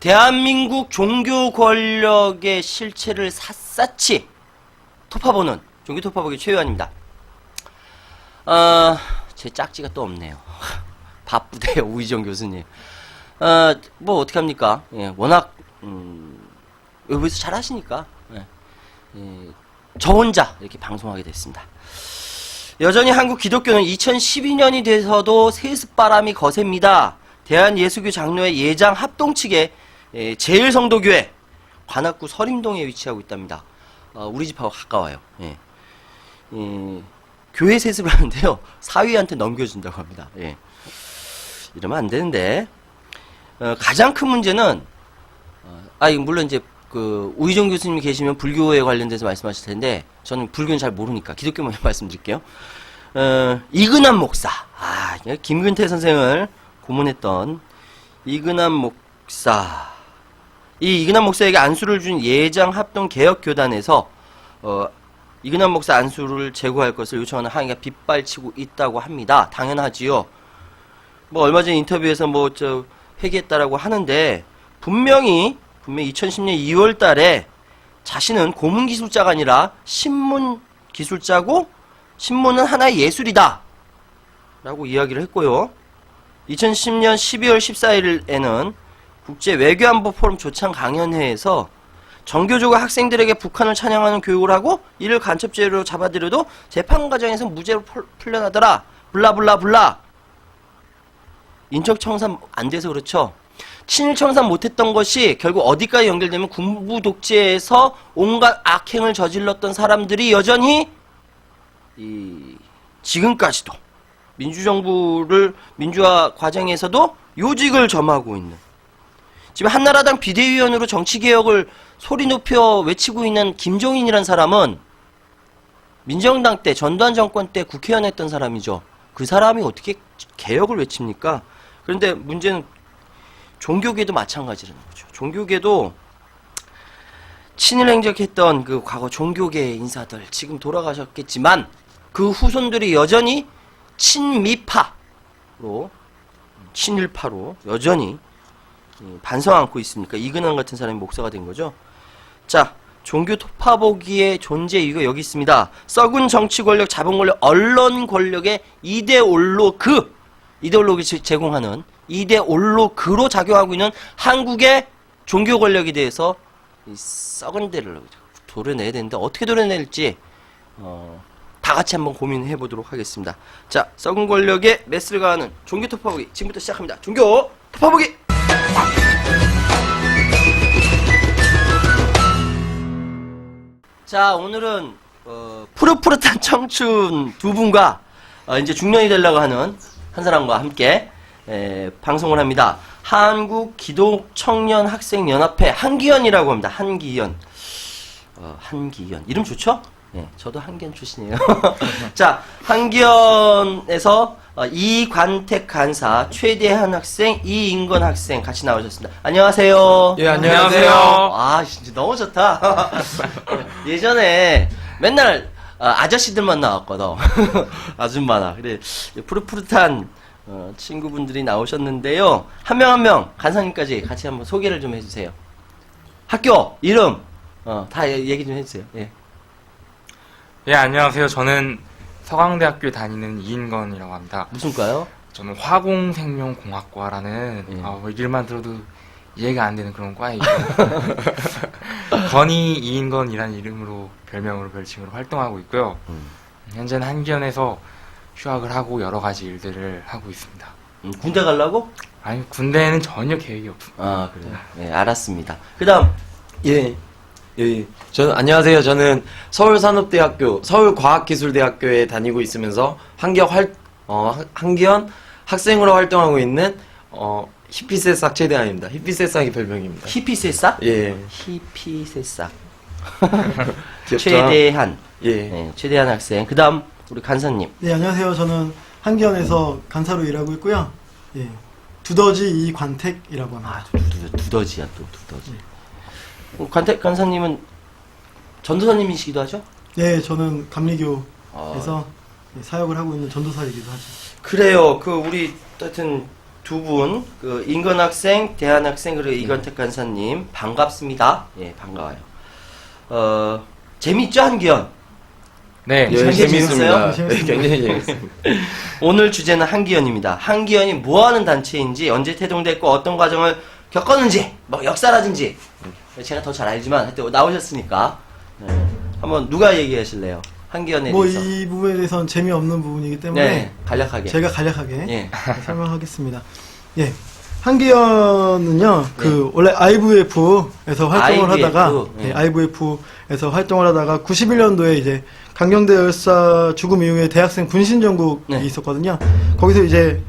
대한민국 종교 권력의 실체를 샅샅이 토파보는 종교 토파보기 최유한입니다. 제 짝지가 또 없네요. 바쁘대요, 우희정 교수님. 뭐 어떡합니까? 예, 워낙 여기서 잘 하시니까 저 혼자 이렇게 방송하게 됐습니다. 여전히 한국 기독교는 2012년이 돼서도 세습바람이 거셉니다. 대한예수교 장로회 예장 합동 측의 제일성도교회 관악구 서림동에 위치하고 있답니다. 우리 집하고 가까워요. 예. 교회 세습을 하는데요, 사위한테 넘겨준다고 합니다. 예. 이러면 안 되는데, 가장 큰 문제는, 물론 이제 그 우희정 교수님이 계시면 불교에 관련돼서 말씀하실 텐데, 저는 불교는 잘 모르니까 기독교만 말씀드릴게요. 이근한 목사, 김근태 선생을 고문했던 이근한 목사. 이 이근한 목사에게 안수를 준 예장 합동 개혁교단에서 이근한 목사 안수를 제고할 것을 요청하는 항의가 빗발치고 있다고 합니다. 당연하지요. 뭐 얼마 전 인터뷰에서 회개했다라고 하는데, 분명히 2010년 2월 달에 자신은 고문 기술자가 아니라 신문 기술자고 신문은 하나의 예술이다 라고 이야기를 했고요. 2010년 12월 14일에는 국제 외교안보 포럼 조창 강연회에서 정교조가 학생들에게 북한을 찬양하는 교육을 하고 이를 간첩죄로 잡아들여도 재판 과정에서 무죄로 풀려나더라. 블라블라블라. 인적 청산 안 돼서 그렇죠. 친일 청산 못했던 것이 결국 어디까지 연결되면 군부 독재에서 온갖 악행을 저질렀던 사람들이 여전히 지금까지도 민주화 과정에서도 요직을 점하고 있는, 지금 한나라당 비대위원으로 정치개혁을 소리 높여 외치고 있는 김종인이라는 사람은 민정당 때, 전두환 정권 때 국회의원 했던 사람이죠. 그 사람이 어떻게 개혁을 외칩니까? 그런데 문제는 종교계도 마찬가지라는 거죠. 종교계도 친일 행적했던 그 과거 종교계 인사들 지금 돌아가셨겠지만 그 후손들이 여전히 친미파로, 친일파로 여전히 반성 안고 있으니까 이근한 같은 사람이 목사가 된 거죠. 자, 종교 토파보기의 존재 이유가 여기 있습니다. 썩은 정치 권력, 자본 권력, 언론 권력의 이데올로기 제공하는 이데올로기로 작용하고 있는 한국의 종교 권력에 대해서 이 썩은 데를 도려내야 되는데 어떻게 도려낼지 다 같이 한번 고민해 보도록 하겠습니다. 자, 썩은 권력에 메스를 가하는 종교 토파보기 지금부터 시작합니다. 종교 토파보기. 자, 오늘은 푸릇푸릇한 청춘 두 분과 이제 중년이 되려고 하는 한 사람과 함께 방송을 합니다. 한국 기독청년학생연합회 한기연이라고 합니다. 한기연. 한기연. 이름 좋죠? 네, 저도 한기연 출신이에요. 자, 한기연에서 이관택 간사, 최대한 학생, 이인건 학생 같이 나오셨습니다. 안녕하세요. 예, 안녕하세요. 아, 진짜 너무 좋다. 예전에 맨날 아저씨들만 나왔거든. 아줌마나. 그래, 푸릇푸릇한 친구분들이 나오셨는데요. 한 명 한 명 간사님까지 같이 한번 소개를 좀 해주세요. 학교, 이름, 다 얘기 좀 해주세요. 예. 예, 안녕하세요. 저는 서강대학교에 다니는 이인건이라고 합니다. 무슨 과요? 저는 화공생명공학과라는 이름만 들어도 이해가 안 되는 그런 과이고 건희 이인건이라는 이름으로 별명으로 별칭으로 활동하고 있고요. 현재는 한기연에서 휴학을 하고 여러 가지 일들을 하고 있습니다. 군대 가려고? 아니, 군대는 전혀 계획이 없습니다. 아, 그래요? 네, 알았습니다. 그 다음. 예. 안녕하세요. 저는 서울산업대학교, 서울과학기술대학교에 다니고 있으면서 한기연 학생으로 활동하고 있는, 히피새싹 최대한입니다. 히피새싹이 별명입니다. 히피새싹? 예. 히피새싹. 귀엽죠? 최대한. 예. 네, 최대한 학생. 그 다음, 우리 간사님. 네, 안녕하세요. 저는 한기연에서 간사로 일하고 있고요. 예. 두더지 이관택이라고 합니다. 두더지야, 또, 두더지. 관택 간사님은 전도사님이시기도 하죠? 네, 저는 감리교에서 사역을 하고 있는 전도사이기도 하죠. 그래요. 우리, 하여튼, 두 분, 그 인건 학생, 대한 학생 그리고 이건택 간사님 반갑습니다. 예, 반가워요. 재밌죠 한기현? 네. 예. 재밌어요? 재밌습니다. 네, 굉장히 재밌습니다. 오늘 주제는 한기현입니다. 한기현이 뭐하는 단체인지, 언제 태동됐고 어떤 과정을 겪었는지, 뭐 역사라든지 제가 더 잘 알지만 하여튼 나오셨으니까 한번 누가 얘기하실래요? 한기현에 뭐 대해서. 이 부분에 대해서는 재미없는 부분이기 때문에 네, 간략하게. 제가 간략하게 예. 설명하겠습니다. 예. 한기현은요, 원래 IVF에서 활동을 IVF, 하다가, 예. IVF에서 활동을 하다가 91년도에 이제 강경대 열사 죽음 이후에 대학생 분신전국이 네. 있었거든요. 거기서 이제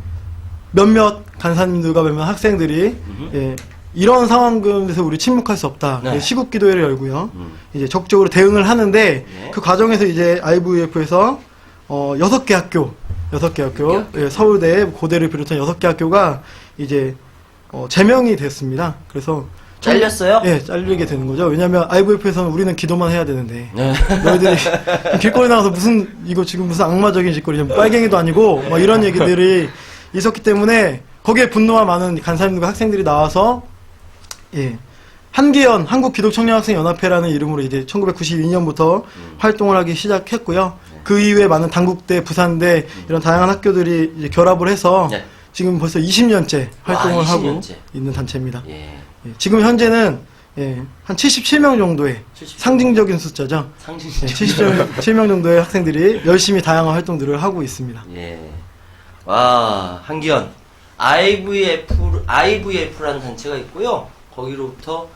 몇몇 간사님들과 몇몇 학생들이, 예, 이런 상황에서 우리 침묵할 수 없다. 네. 시국 기도회를 열고요. 이제 적극적으로 대응을 하는데, 네. 그 과정에서 이제 IVF에서 6개 학교, 예, 서울대, 고대를 비롯한 6개 학교가 이제 제명이 됐습니다. 그래서 잘렸어요? 예, 잘리게 되는 거죠. 왜냐하면 IVF에서는 우리는 기도만 해야 되는데 네. 너희들이 길거리 나가서 이거 지금 무슨 악마적인 짓거리, 빨갱이도 아니고 막 이런 얘기들이 있었기 때문에 거기에 분노한 많은 간사님들과 학생들이 나와서 예. 한기현 한국기독청년학생연합회라는 이름으로 이제 1992년부터 활동을 하기 시작했고요. 그 이후에 많은 단국대, 부산대 이런 다양한 학교들이 이제 결합을 해서 네. 지금 벌써 20년째 활동을 와, 하고 20년째. 있는 단체입니다. 예. 예, 지금 현재는 예, 한 77명 정도의 77 상징적인 숫자죠. 예, 상징적. 77명 정도의 학생들이 열심히 다양한 활동들을 하고 있습니다. 예. 와, 한기현. IVF라는 단체가 있고요. 거기로부터,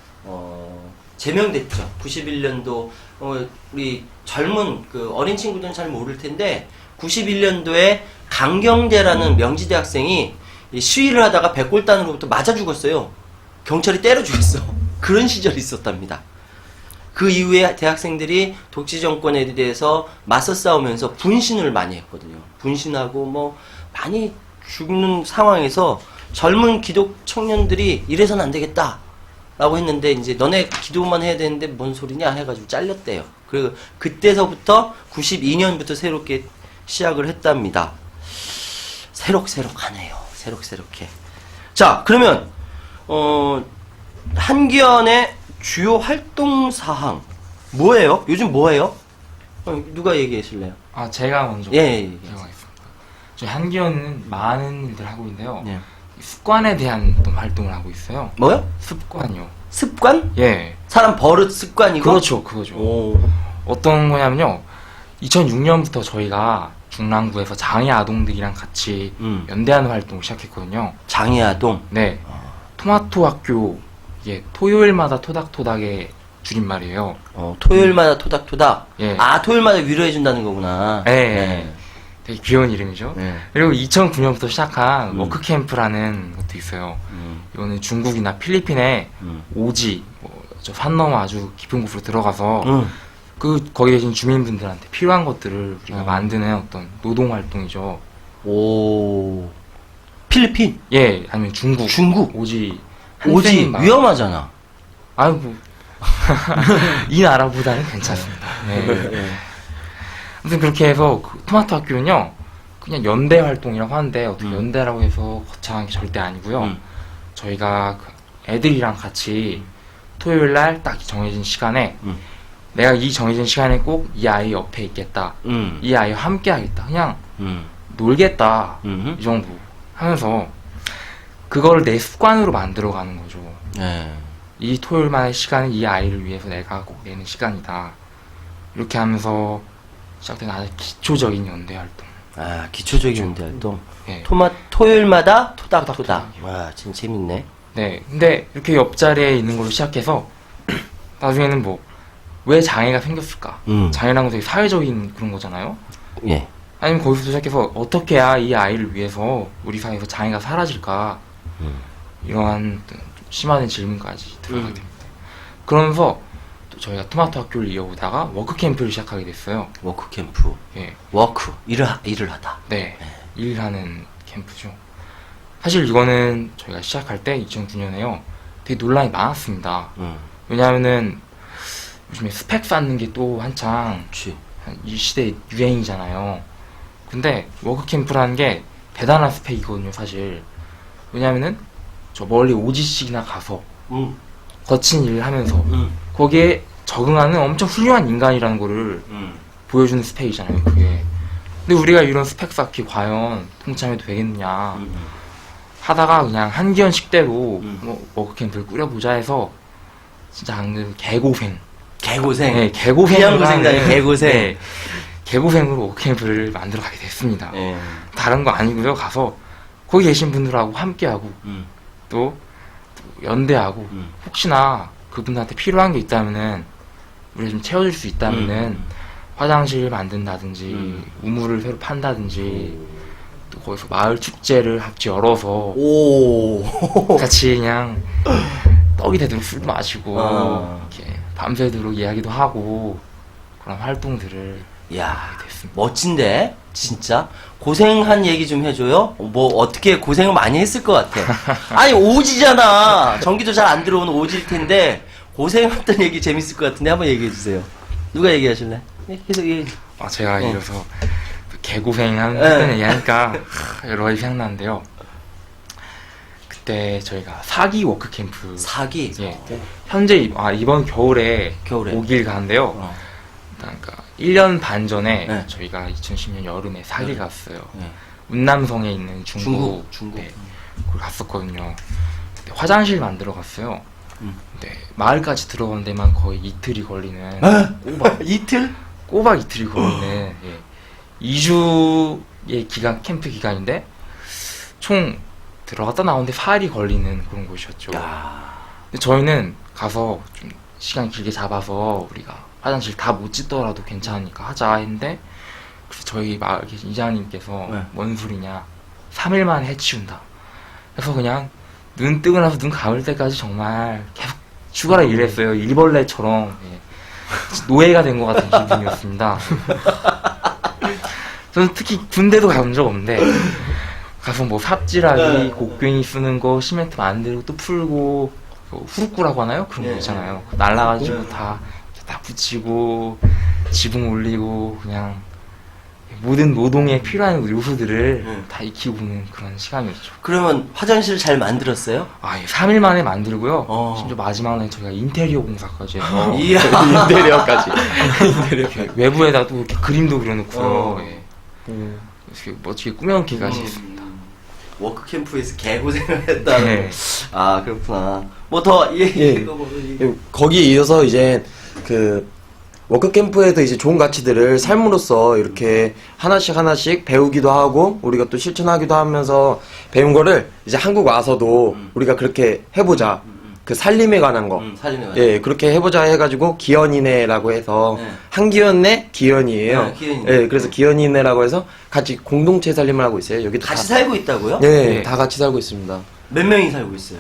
제명됐죠. 91년도, 우리 젊은, 어린 친구들은 잘 모를 텐데, 91년도에 강경대라는 명지대 학생이 이 시위를 하다가 백골단으로부터 맞아 죽었어요. 경찰이 때려 죽였어. 그런 시절이 있었답니다. 그 이후에 대학생들이 독재 정권에 대해서 맞서 싸우면서 분신을 많이 했거든요. 분신하고 뭐 많이 죽는 상황에서 젊은 기독 청년들이 이래서는 안 되겠다 라고 했는데 이제 너네 기도만 해야 되는데 뭔 소리냐 해가지고 잘렸대요. 그리고 그때서부터 92년부터 새롭게 시작을 했답니다. 새록새록하네요. 새록새록해. 자, 그러면 한기현의 주요 활동 사항 뭐예요? 요즘 뭐예요? 누가 얘기하실래요? 아, 제가 먼저 예. 들어가겠습니다. 저희 한기현은 많은 일들을 하고 있는데요. 예. 습관에 대한 어떤 활동을 하고 있어요. 뭐요? 습관이요. 습관? 예. 사람 버릇 습관이고. 그렇죠, 그거죠. 오. 어떤 거냐면요. 2006년부터 저희가 중랑구에서 장애 아동들이랑 같이 연대하는 활동을 시작했거든요. 장애아동. 네. 토마토 학교, 이게 토요일마다 토닥토닥의 줄임말이에요. 토요일마다 토닥토닥. 예. 아, 토요일마다 위로해준다는 거구나. 네. 되게 귀여운 이름이죠. 네. 그리고 2009년부터 시작한 워크캠프라는 것도 있어요. 음. 이거는 중국이나 필리핀에 오지, 저 산 넘어 아주 깊은 곳으로 들어가서 거기 계신 주민분들한테 필요한 것들을 우리가 만드는 어떤 노동 활동이죠. 오. 필리핀? 예, 아니면 중국. 중국? 오지. 오지. 한센 막- 위험하잖아. 아이고. 이 나라보다는 괜찮습니다. 네. 아무튼 그렇게 해서 그 토마토 학교는요, 그냥 연대 활동이라고 하는데, 어떻게 연대라고 해서 거창한 게 절대 아니고요. 저희가 그 애들이랑 같이 토요일 날 딱 정해진 시간에 내가 이 정해진 시간에 꼭 이 아이 옆에 있겠다. 이 아이와 함께 하겠다. 그냥 놀겠다. 이 정도 하면서 그거를 내 습관으로 만들어 가는 거죠. 네. 이 토요일만의 시간은 이 아이를 위해서 내가 꼭 내는 시간이다. 이렇게 하면서 시작된 아주 기초적인 연대 활동. 아, 기초적인 연대 활동. 예. 토요일마다 토닥토닥. 토닥토닥이요. 와, 진짜 재밌네. 네. 근데 이렇게 옆자리에 있는 걸로 시작해서 나중에는 뭐 왜 장애가 생겼을까? 장애라는 건 되게 사회적인 그런 거잖아요. 예. 아니면 거기서 시작해서 어떻게 해야 이 아이를 위해서 우리 사회에서 장애가 사라질까? 이러한 좀 심한 질문까지 들어가게 됩니다. 그러면서 또 저희가 토마토 학교를 이어오다가 워크캠프를 시작하게 됐어요. 워크 캠프. 예. 워크. 일을 하다. 네. 일하는 캠프죠. 사실 이거는 저희가 시작할 때 2009년에요. 되게 논란이 많았습니다. 왜냐하면은 요즘에 스펙 쌓는 게 또 한창 그치. 이 시대 유행이잖아요. 근데 워크캠프라는 게 대단한 스펙이거든요, 사실. 왜냐면은 저 멀리 5지씩이나 가서 음. 거친 일을 하면서 음. 거기에 적응하는 엄청 훌륭한 인간이라는 거를 보여주는 스펙이잖아요, 그게. 근데 우리가 이런 스펙 쌓기 과연 동참해도 되겠느냐 하다가 그냥 한기현 식대로 뭐 워크캠프를 꾸려보자 해서 진짜 안 그래도 개고생. 개고생. 네, 개고생을 그냥 고생도 아니고 하는, 개고생. 네, 개고생으로 워크캠프를 만들어 가게 됐습니다. 예. 다른 거 아니고요. 가서 거기 계신 분들하고 함께하고 또 연대하고 혹시나 그분한테 필요한 게 있다면은 우리가 좀 채워줄 수 있다면은 화장실 만든다든지 우물을 새로 판다든지 또 거기서 마을 축제를 같이 열어서 오. 같이 그냥 떡이 되도록 술도 마시고 어. 이렇게 밤새도록 이야기도 하고 그런 활동들을 야, 하게 됐습니다. 멋진데? 진짜? 고생한 얘기 좀 해줘요? 뭐, 어떻게 고생을 많이 했을 것 같아. 아니, 오지잖아. 전기도 잘 안 들어오는 오지일 텐데, 고생했던 얘기 재밌을 것 같은데, 한번 얘기해주세요. 누가 얘기하실래? 네, 계속 얘기. 제가 이래서 개고생하는 네. 얘기하니까 여러 가지 생각나는데요. 그때 저희가 사기 워크캠프 사기. 예. 현재 이번 겨울에 겨울에. 5일 가는데요. 어. 그러니까 1년 반 전에 네. 저희가 2010년 여름에 사기 네. 갔어요. 네. 운남성에 있는 중국. 중국. 네. 거기 갔었거든요. 근데 화장실 만들어 갔어요. 음. 근데 마을까지 들어가는 데만 거의 이틀이 걸리는 이틀? 꼬박 이틀이 걸리는 2주의 기간 캠프 기간인데 총 들어갔다 나오는데 4일이 걸리는 그런 곳이었죠. 야. 근데 저희는 가서 좀 시간 길게 잡아서 우리가 화장실 다 못 짓더라도 괜찮으니까 하자 했는데 그래서 저희 마을 계신 이장님께서 네. 뭔 소리냐 3일 만에 해치운다. 그래서 그냥 눈 뜨고 나서 눈 감을 때까지 정말 계속 죽어라 일했어요. 일벌레처럼 노예가 된 것 같은 기분이었습니다. 저는 특히 군대도 가본 적 없는데 가서 뭐 삽질하기, 곡괭이 쓰는 거, 시멘트 만들고 또 풀고 후루꾸라고 하나요? 그런 거 예, 있잖아요. 날라가지고 다 붙이고 지붕 올리고 그냥 모든 노동에 필요한 요소들을 다 익히고는 그런 시간이었죠. 그러면 화장실을 잘 만들었어요? 3일 만에 만들고요. 어. 심지어 마지막 날에 저희가 인테리어 공사까지 해서 이야. 인테리어까지. 이렇게 외부에다 또 이렇게 그림도 그려놓고요. 어. 예. 이렇게 멋지게 꾸며놓기까지 했습니다. 워크캠프에서 개고생을 했다는. 네. 아, 그렇구나. 뭐 더 얘기. 거기에 이어서 이제 그 워크캠프에서 이제 좋은 가치들을 삶으로써 이렇게 하나씩 배우기도 하고 우리가 또 실천하기도 하면서 배운 거를 이제 한국 와서도 우리가 그렇게 해보자. 그 살림에 관한 거. 살림에 관한 예, 그렇게 해보자 해가지고 기현이네라고 해서 네. 한기현네 기현이에요. 네, 기현이네. 예, 그래서 기현이네라고 해서 같이 공동체 살림을 하고 있어요. 여기도 같이 다, 살고 있다고요? 네, 네. 다 같이 살고 있습니다. 몇 명이 살고 있어요?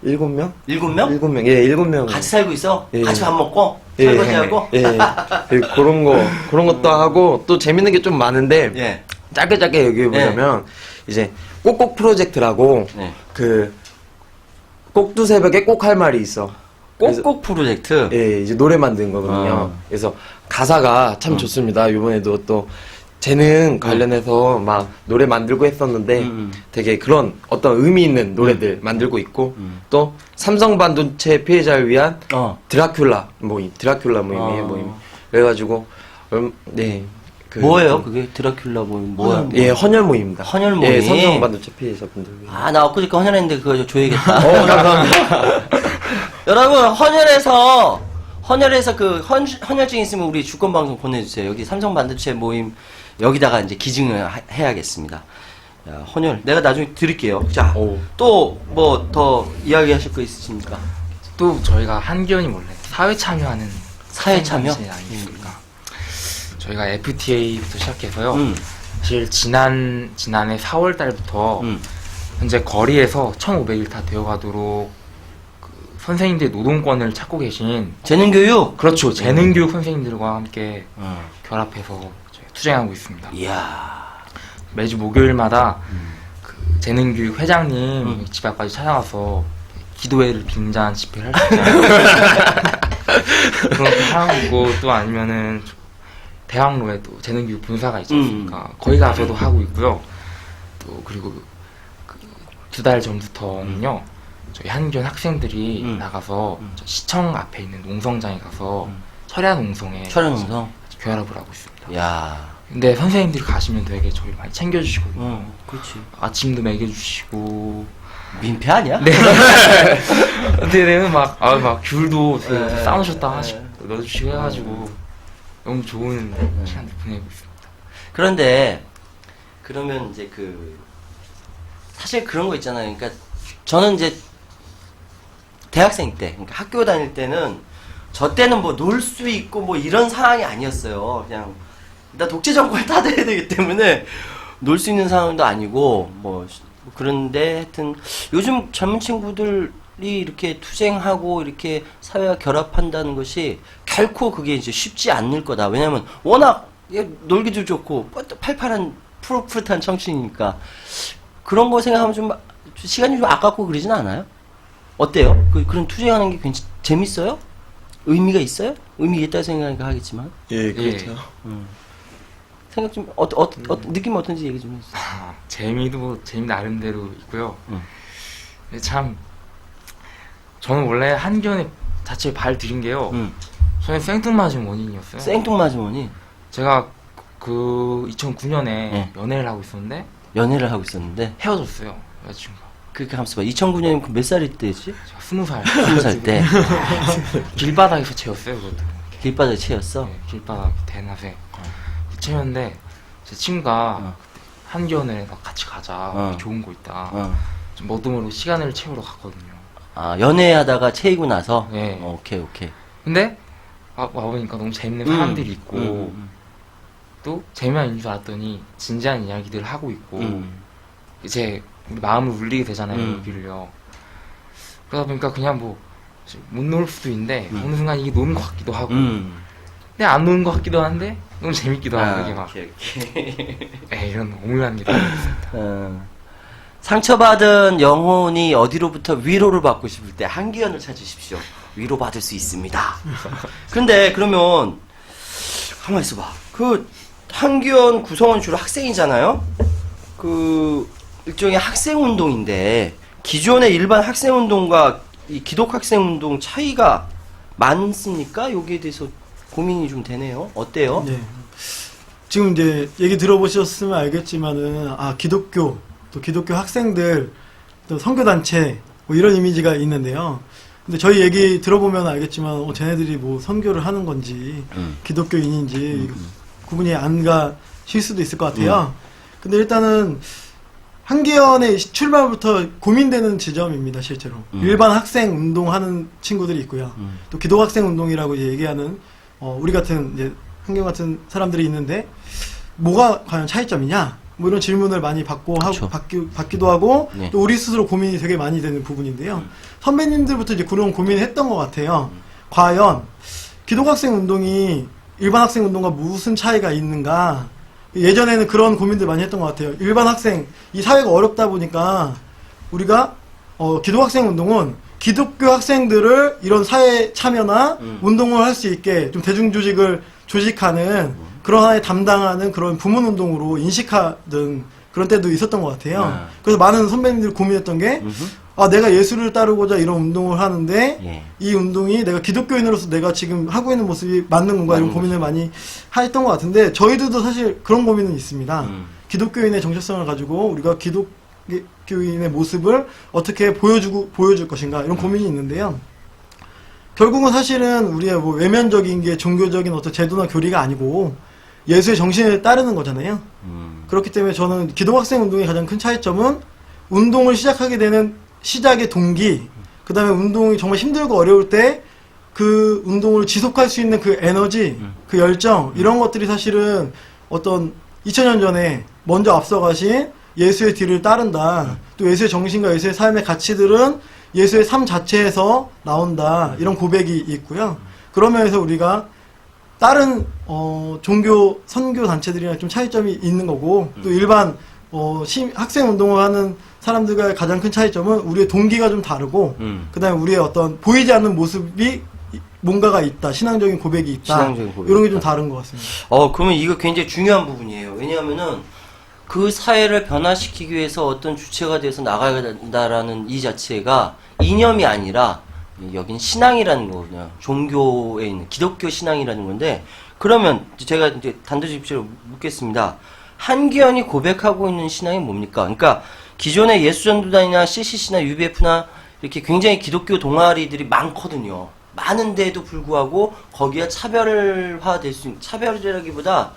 7명? 7명? 7명. 예, 7명. 같이 살고 있어? 예. 같이 밥 먹고? 예. 설거지하고? 예, 예, 그런 것도 하고 또 재밌는 게 좀 많은데 예. 짧게 얘기해 보자면 이제 꼭꼭 프로젝트라고 네. 그 꼭두 새벽에 꼭 할 말이 있어. 꼭꼭 프로젝트? 예, 이제 노래 만든 거거든요. 그래서 가사가 참 좋습니다. 이번에도 또 재능 관련해서 막 노래 만들고 했었는데 되게 그런 어떤 의미 있는 노래들 만들고 있고 또 삼성 반도체 피해자를 위한 드라큘라 모임이에요, 모임. 그래가지고 네. 뭐예요? 그게 드라큘라 모임 뭐야? 예, 헌혈 모임입니다. 헌혈 모임? 예, 삼성 반도체 피해자분들 위해. 아, 나 엊그저께 헌혈했는데 그거 좀 줘야겠다. 감사합니다. 여러분, 헌혈해서 그 헌혈증 있으면 우리 주권방송 보내주세요. 여기 삼성 반도체 모임 여기다가 이제 기증을 해야겠습니다. 야, 헌혈 내가 나중에 드릴게요. 자, 오. 또 뭐 더 이야기하실 거 있으십니까? 또 저희가 한기현이 원래 사회 참여하는 사회 참여? 아니겠습니까? 저희가 FTA부터 시작해서요. 음. 사실 지난해 4월 달부터 현재 거리에서 1,500일 다 되어가도록 그 선생님들의 노동권을 찾고 계신 재능교육? 그렇죠. 재능교육 선생님들과 함께 결합해서 저희 투쟁하고 있습니다. 이야. 매주 목요일마다 그 재능교육 회장님 집 앞까지 찾아가서 기도회를 빙자한 집회를 할 수 있잖아요. 그런 것도 하고 또 아니면은 대학로에 또 재능교육 본사가 있지 않습니까? 거기 가서도 하고 있고요. 또 그리고 그 2달 전부터는요, 저희 한교원 학생들이 음. 나가서 저 시청 앞에 있는 농성장에 가서 철야 농성에 철야농성. 교활합을 하고 있습니다. 야. 근데 선생님들이 가시면 되게 저희 많이 챙겨주시거든요. 그렇지. 아침도 먹여주시고. 민폐 아니야? 네. 근데 막 귤도 되게 네. 싸우셨다 하시고 넣어주시고 해가지고 너무 좋은 시간을 보내고 있습니다. 그런데 그러면 이제 사실 그런 거 있잖아요. 그러니까 저는 이제 대학생 때, 그러니까 학교 다닐 때는 저 때는 뭐 놀 수 있고 뭐 이런 상황이 아니었어요. 그냥 나 독재 정권을 타들어야 되기 때문에 놀 수 있는 상황도 아니고 뭐 그런데 하여튼 요즘 젊은 친구들이 이렇게 투쟁하고 이렇게 사회와 결합한다는 것이 결코 그게 이제 쉽지 않을 거다. 왜냐면 워낙 놀기도 좋고 팔팔한 푸릇푸릇한 청춘이니까 그런 거 생각하면 좀 시간이 좀 아깝고 그러진 않아요? 어때요? 그런 투쟁하는 게 재밌어요? 의미가 있어요? 의미 있다고 생각하니까 하겠지만 예, 그렇죠. 생각 좀 느낌 어떤지 얘기 좀 해주세요. 재미 나름대로 있고요. 근데 참 저는 원래 한교원에 자체에 발 들인 게요. 저는 생뚱맞은 원인이었어요. 생뚱맞으머니 제가 그 2009년에 네. 연애를 하고 있었는데 연애를 하고 있었는데 헤어졌어요. 여자친구가. 그렇게 하면서 봐. 2009년이면 몇 살일 때지? 제가 20살. 20살 때 길바닥에서 채웠어요, 그것도. 길바닥에 채였어. 네, 길바닥 대낮에 채웠는데 제 친구가 한교원에 같이 가자. 좋은 거 있다. 좀 머슴으로 시간을 채우러 갔거든요. 아 연애하다가 채이고 나서. 네. 오케이. 근데 와보니까 너무 재밌는 사람들이 있고 또 재미만 있는 줄 알았더니 진지한 이야기들을 하고 있고 이제 마음을 울리게 되잖아요. 여기를요. 그러다 보니까 그냥 뭐 못 놀 수도 있는데 어느 순간 이게 노는 것 같기도 하고 근데 안 노는 것 같기도 한데 너무 재밌기도 하고 이게 막 오케이. 이런 오묘한 게 있습니다. 상처받은 영혼이 어디로부터 위로를 받고 싶을 때 한기현을 찾으십시오. 위로받을 수 있습니다. 근데 그러면 가만히 있어봐. 한기현 구성원 주로 학생이잖아요. 일종의 학생운동인데 기존의 일반 학생운동과 이 기독학생운동 차이가 많습니까? 여기에 대해서 고민이 좀 되네요. 어때요? 네. 지금 이제 얘기 들어보셨으면 알겠지만은 기독교 또 기독교 학생들 또 선교단체 뭐 이런 이미지가 있는데요. 근데 저희 얘기 들어보면 알겠지만 쟤네들이 뭐 선교를 하는 건지 기독교인인지 구분이 안 가실 수도 있을 것 같아요. 근데 일단은 한기현의 출발부터 고민되는 지점입니다, 실제로. 일반 학생 운동하는 친구들이 있고요. 또 기독학생 운동이라고 이제 얘기하는 우리 같은 이제 한기현 같은 사람들이 있는데 뭐가 과연 차이점이냐? 뭐 이런 질문을 많이 받고 그렇죠. 받기도 하고 네. 또 우리 스스로 고민이 되게 많이 되는 부분인데요. 선배님들부터 이제 그런 고민을 했던 것 같아요. 과연 기독학생 운동이 일반 학생 운동과 무슨 차이가 있는가? 예전에는 그런 고민들 많이 했던 것 같아요. 일반 학생, 이 사회가 어렵다 보니까 우리가 기독학생 운동은 기독교 학생들을 이런 사회 참여나 운동을 할 수 있게 좀 대중조직을 조직하는 그런 하나의 담당하는 그런 부문 운동으로 인식하던 그런 때도 있었던 것 같아요. 그래서 많은 선배님들이 고민했던 게 내가 예수를 따르고자 이런 운동을 하는데 이 운동이 내가 기독교인으로서 내가 지금 하고 있는 모습이 맞는 건가 이런 고민을 많이 했던 것 같은데 저희들도 사실 그런 고민은 있습니다. 기독교인의 정체성을 가지고 우리가 기독교인의 모습을 어떻게 보여줄 것인가 이런 고민이 있는데요. 결국은 사실은 우리의 뭐 외면적인 게 종교적인 어떤 제도나 교리가 아니고 예수의 정신을 따르는 거잖아요. 그렇기 때문에 저는 기독학생 운동의 가장 큰 차이점은 운동을 시작하게 되는 시작의 동기, 그 다음에 운동이 정말 힘들고 어려울 때 그 운동을 지속할 수 있는 그 에너지, 그 열정, 이런 것들이 사실은 어떤 2000년 전에 먼저 앞서가신 예수의 뒤를 따른다. 또 예수의 정신과 예수의 삶의 가치들은 예수의 삶 자체에서 나온다. 이런 고백이 있고요. 그런 면에서 우리가 다른 종교 선교 단체들이랑 좀 차이점이 있는 거고 또 일반 학생 운동을 하는 사람들과의 가장 큰 차이점은 우리의 동기가 좀 다르고 그다음에 우리의 어떤 보이지 않는 모습이 뭔가가 있다. 신앙적인 고백이 있다. 신앙적인 고백이 이런 게 좀 있다. 다른 것 같습니다. 그러면 이거 굉장히 중요한 부분이에요. 왜냐하면은 그 사회를 변화시키기 위해서 어떤 주체가 돼서 나가야 된다라는 이 자체가 이념이 아니라 여긴 신앙이라는 거거든요. 종교에 있는 기독교 신앙이라는 건데, 그러면 제가 이제 단도직입적으로 묻겠습니다. 한기현이 고백하고 있는 신앙이 뭡니까? 그러니까 기존의 예수전도단이나 CCC나 UBF나 이렇게 굉장히 기독교 동아리들이 많거든요. 많은데도 불구하고 거기가 차별화될 수 있는, 차별이라기보다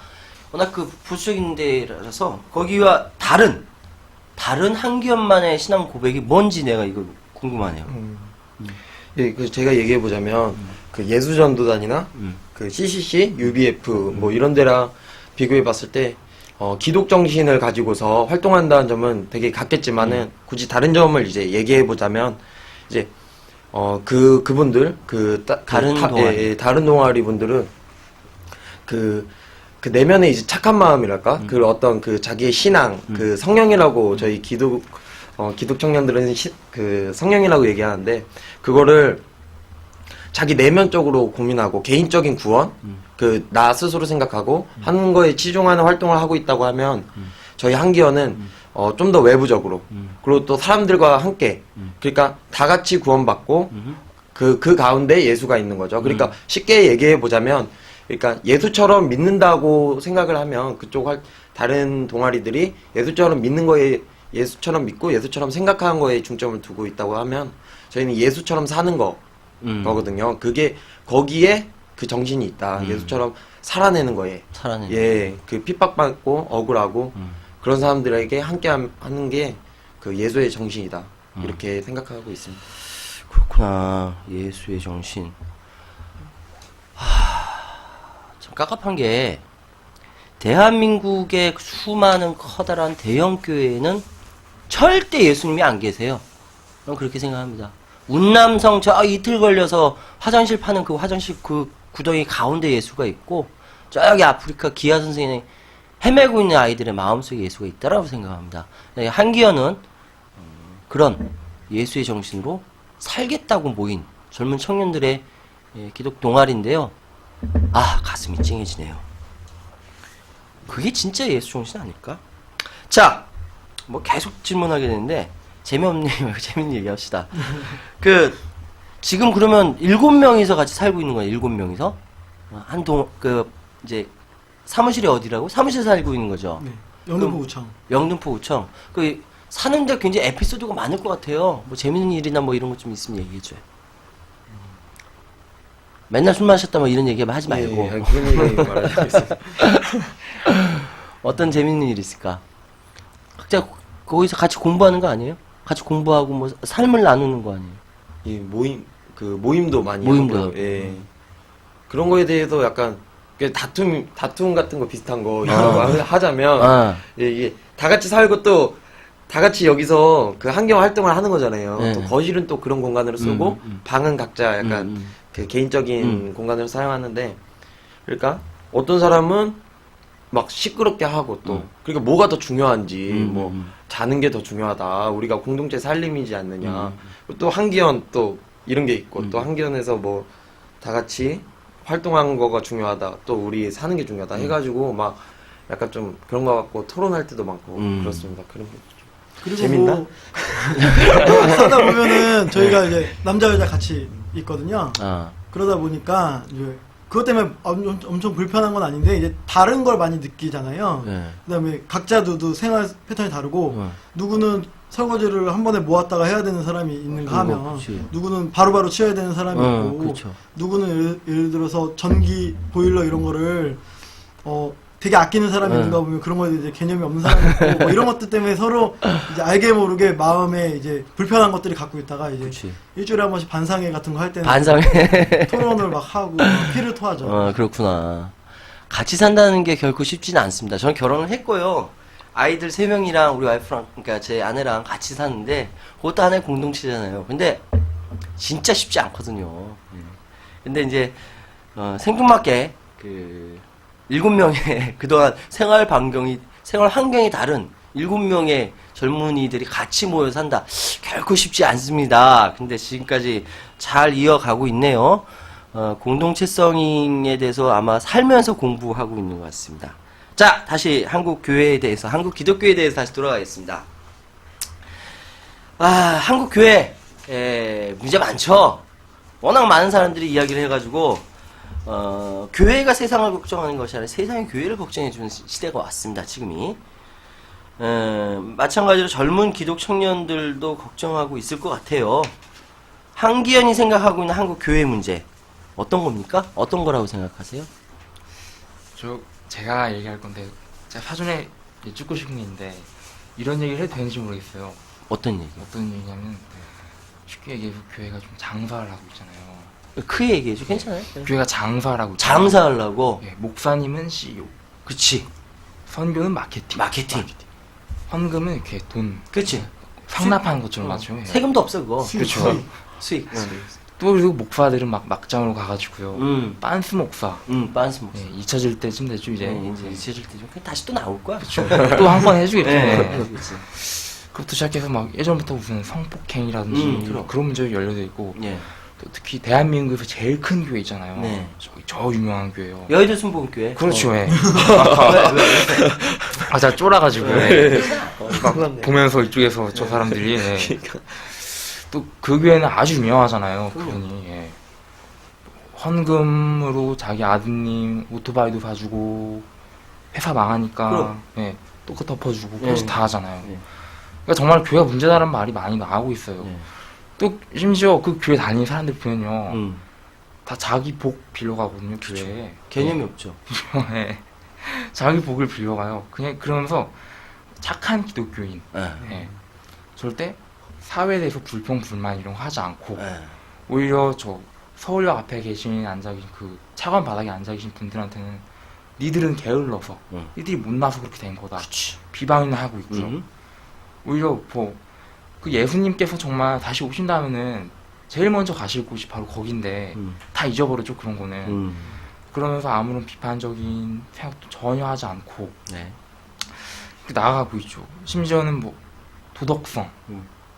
워낙 그 보수적인 데라서 거기와 다른 한기현만의 신앙 고백이 뭔지 내가 이거 궁금하네요. 예, 그 제가 얘기해 보자면 그 예수전도단이나 그 CCC, UBF 뭐 이런 데랑 비교해 봤을 때 기독 정신을 가지고서 활동한다는 점은 되게 같겠지만은 굳이 다른 점을 이제 얘기해 보자면 이제 그분들 다른 동아리. 다른 동아리 분들은 그 내면에 이제 착한 마음이랄까 그 어떤 그 자기의 신앙 그 성령이라고 저희 기독 청년들은 그 성령이라고 얘기하는데 그거를 자기 내면적으로 고민하고 개인적인 구원 그 나 스스로 생각하고 하는 거에 치중하는 활동을 하고 있다고 하면 저희 한기현은 좀 더 외부적으로 그리고 또 사람들과 함께 그러니까 다 같이 구원받고 그 가운데 예수가 있는 거죠. 그러니까 쉽게 얘기해 보자면 그러니까 예수처럼 믿는다고 생각을 하면 다른 동아리들이 예수처럼 믿는 거에 예수처럼 믿고 예수처럼 생각하는 거에 중점을 두고 있다고 하면 저희는 예수처럼 사는 거거든요. 그게 거기에 그 정신이 있다. 예수처럼 살아내는 거에. 살아내는 예, 그 핍박받고 억울하고 그런 사람들에게 함께 하는 게 그 예수의 정신이다. 이렇게 생각하고 있습니다. 그렇구나. 예수의 정신. 참 깝깝한 게 대한민국의 수많은 커다란 대형 교회에는 절대 예수님이 안 계세요. 저는 그렇게 생각합니다. 운남성 저 이틀 걸려서 화장실 파는 그 화장실 그 구덩이 가운데 예수가 있고 저기 아프리카 기아 선생님이 헤매고 있는 아이들의 마음속에 예수가 있다라고 생각합니다. 한기현은 그런 예수의 정신으로 살겠다고 모인 젊은 청년들의 기독 동아리인데요. 아, 가슴이 찡해지네요. 그게 진짜 예수 정신 아닐까? 자, 뭐 계속 질문하게 되는데 재미없는 얘기 말고 재밌는 얘기 합시다. 지금 그러면 7명이서 같이 살고 있는 거예요. 7명이서 이제 사무실이 어디라고? 사무실에 살고 있는 거죠. 네. 영등포 우청. 영등포 우청. 사는데 굉장히 에피소드가 많을 것 같아요. 뭐 재밌는 일이나 뭐 이런 것 좀 있으면 얘기해줘요. 맨날 술 마셨다 뭐 이런 얘기 하지 말고. 예, 그런 얘기 말하겠습니다. 어떤 재밌는 일이 있을까? 각자 거기서 같이 공부하는 거 아니에요? 같이 공부하고 뭐 삶을 나누는 거 아니에요? 이 모임도 많이 모임도 하고요. 하고. 예. 그런 거에 대해서 약간 다툼 같은 거 비슷한 거 이런 거 하자면 예, 이게 다 같이 살고 또 다 같이 여기서 그 환경 활동을 하는 거잖아요. 네. 또 거실은 또 그런 공간으로 쓰고 방은 각자 약간 그 개인적인 공간으로 사용하는데 그러니까 어떤 사람은 막 시끄럽게 하고 또 그러니까 뭐가 더 중요한지 뭐 자는 게 더 중요하다. 우리가 공동체 살림이지 않느냐. 또 한기현 또 이런 게 있고 또 한기현에서 뭐 다 같이 활동하는 거가 중요하다. 또 우리 사는 게 중요하다. 해가지고 막 약간 좀 그런 거 갖고 토론할 때도 많고 그렇습니다. 그런 게 좀 그리고 재밌나? 뭐 하다 보면은 저희가 이제 남자 여자 같이 있거든요. 그러다 보니까 이제 그것 때문에 엄청 불편한 건 아닌데 이제 다른 걸 많이 느끼잖아요. 네. 그다음에 각자도 생활 패턴이 다르고 누구는 설거지를 한 번에 모았다가 해야 되는 사람이 있는가 하면 그치. 누구는 바로바로 치워야 되는 사람이 있고 그렇죠. 누구는 예를 들어서 전기 보일러 이런 거를 되게 아끼는 사람이 있는가 보면 그런 거에 이제 개념이 없는 사람이 있고 뭐 이런 것들 때문에 서로 이제 알게 모르게 마음에 이제 불편한 것들이 갖고 있다가 이제 그치. 일주일에 한 번씩 반상회 같은 거 할 때는 반상회. 토론을 막 하고 막 피를 토하죠. 그렇구나. 같이 산다는 게 결코 쉽지는 않습니다. 저는 결혼을 했고요. 아이들 3명이랑 우리 와이프랑, 그러니까 제 아내랑 같이 사는데, 그것도 하나의 공동체잖아요. 근데, 진짜 쉽지 않거든요. 근데 이제, 생뚱맞게, 7명의 그동안 생활 환경이 다른 7명의 젊은이들이 같이 모여 산다. 결코 쉽지 않습니다. 근데 지금까지 잘 이어가고 있네요. 공동체성에 대해서 아마 살면서 공부하고 있는 것 같습니다. 자, 다시 한국 교회에 대해서, 한국 기독교에 대해서 다시 돌아가겠습니다. 한국 교회, 문제 많죠? 워낙 많은 사람들이 이야기를 해가지고, 교회가 세상을 걱정하는 것이 아니라 세상이 교회를 걱정해주는 시대가 왔습니다, 지금이. 마찬가지로 젊은 기독 청년들도 걱정하고 있을 것 같아요. 한기현이 생각하고 있는 한국 교회 문제, 어떤 겁니까? 어떤 거라고 생각하세요? 제가 얘기할 건데, 제가 사전에 찍고 싶은 게 있는데, 이런 얘기를 해도 되는지 모르겠어요. 어떤 얘기? 어떤 얘기냐면, 쉽게 얘기해서 교회가 좀 장사를 하고 있잖아요. 크게 얘기해줘. 괜찮아요? 교회가 장사를 하고 있잖아요. 장사하려고. 예, 목사님은 CEO, 그치. 선교는 마케팅, 마케팅. 헌금은 이렇게 돈 그치. 상납하는 것처럼 맞죠. 예. 세금도 없어, 그거. 그렇죠. 수익. 또 그리고 목사들은 막 막장으로 가가지고요. 빤스 목사. 빤스 목사. 예, 잊혀질 때쯤 됐죠 이제. 이제 잊혀질 때 좀, 다시 또 나올 거야. 또 한 번 해주겠죠. 네. 예. 그것부터 시작해서 막 예전부터 무슨 성폭행이라든지 그럼. 그런 문제가 열려져 있고 예. 또 특히 대한민국에서 제일 큰 교회 있잖아요. 네. 저 유명한 교회요. 여의도 순복음교회. 그렇죠. 예. 왜? 제가 쫄아가지고 예. 막 보면서 이쪽에서 저 사람들이 예. 또 그 교회는 아주 유명하잖아요. 그분이 예. 헌금으로 자기 아드님 오토바이도 사주고 회사 망하니까 그럼. 예. 또 그거 덮어주고 예. 그것이 다 하잖아요. 예. 그러니까 정말 교회가 문제다라는 말이 많이 나오고 있어요. 예. 또 심지어 그 교회 다니는 사람들 보면요, 음. 다 자기 복 빌려가거든요. 교회에. 개념이 없죠. 예. 자기 복을 빌려가요. 그냥 그러면서 착한 기독교인. 예. 예. 절대 사회에 대해서 불평 불만 이런 거 하지 않고 예. 오히려 저 서울역 앞에 앉아 계신 그 차관 바닥에 앉아 계신 분들한테는 니들은 게을러서 니들이 못나서 그렇게 된 거다. 그치. 비방이나 하고 있고요. 오히려 그 예수님께서 정말 다시 오신다면은 제일 먼저 가실 곳이 바로 거긴데 다 잊어버렸죠 그런 거는. 그러면서 아무런 비판적인 생각도 전혀 하지 않고 네. 나아가고 있죠. 심지어는 뭐 도덕성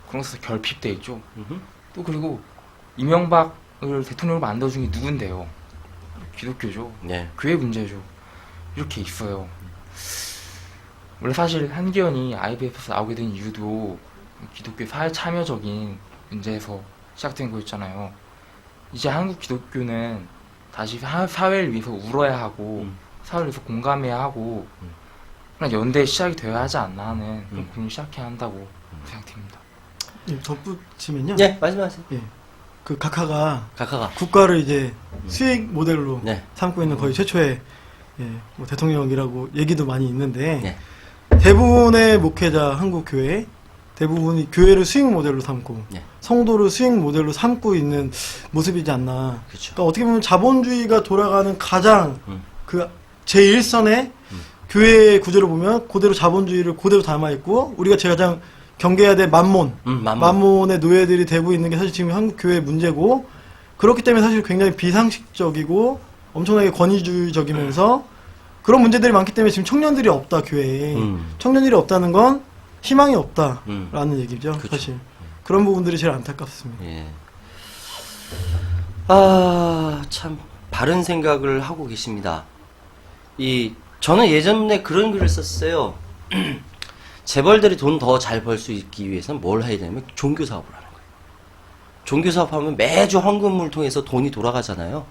그런 것에서 결핍돼 있죠. 음흠. 또 그리고 이명박을 대통령으로 만들어준 게 누군데요? 기독교죠. 네. 교회 문제죠. 이렇게 있어요. 원래 사실 한기현이 IBF에서 나오게 된 이유도 기독교 사회 참여적인 문제에서 시작된 거였잖아요. 이제 한국 기독교는 다시 사회를 위해서 울어야 하고 사회를 위해서 공감해야 하고 그냥 연대에 시작이 되어야 하지 않나 하는 그런 고민을 시작해야 한다고 생각됩니다. 예, 덧붙이면요. 네, 말씀하세요. 예. 그 각하가 각하가. 국가를 이제 수익 모델로 네. 삼고 있는 거의 최초의 뭐 대통령이라고 얘기도 많이 있는데 네. 대부분의 목회자 한국 교회 대부분이 교회를 수익 모델로 삼고 네. 성도를 수익 모델로 삼고 있는 모습이지 않나. 그렇죠. 그러니까 어떻게 보면 자본주의가 돌아가는 가장 그 제1선의 교회의 구조를 보면 그대로 자본주의를 그대로 담아 있고 우리가 가장 경계해야 될 만몬, 만몬의 노예들이 되고 있는 게 사실 지금 한국 교회의 문제고 그렇기 때문에 사실 굉장히 비상식적이고 엄청나게 권위주의적이면서 그런 문제들이 많기 때문에 지금 청년들이 없다 교회에 청년들이 없다는 건 희망이 없다라는 얘기죠. 그쵸. 사실 그런 부분들이 제일 안타깝습니다. 예. 참 바른 생각을 하고 계십니다. 저는 예전에 그런 글을 썼어요. 재벌들이 돈 더 잘 벌 수 있기 위해서는 뭘 해야 되냐면 종교 사업을 하는 거예요. 종교 사업하면 매주 헌금을 통해서 돈이 돌아가잖아요.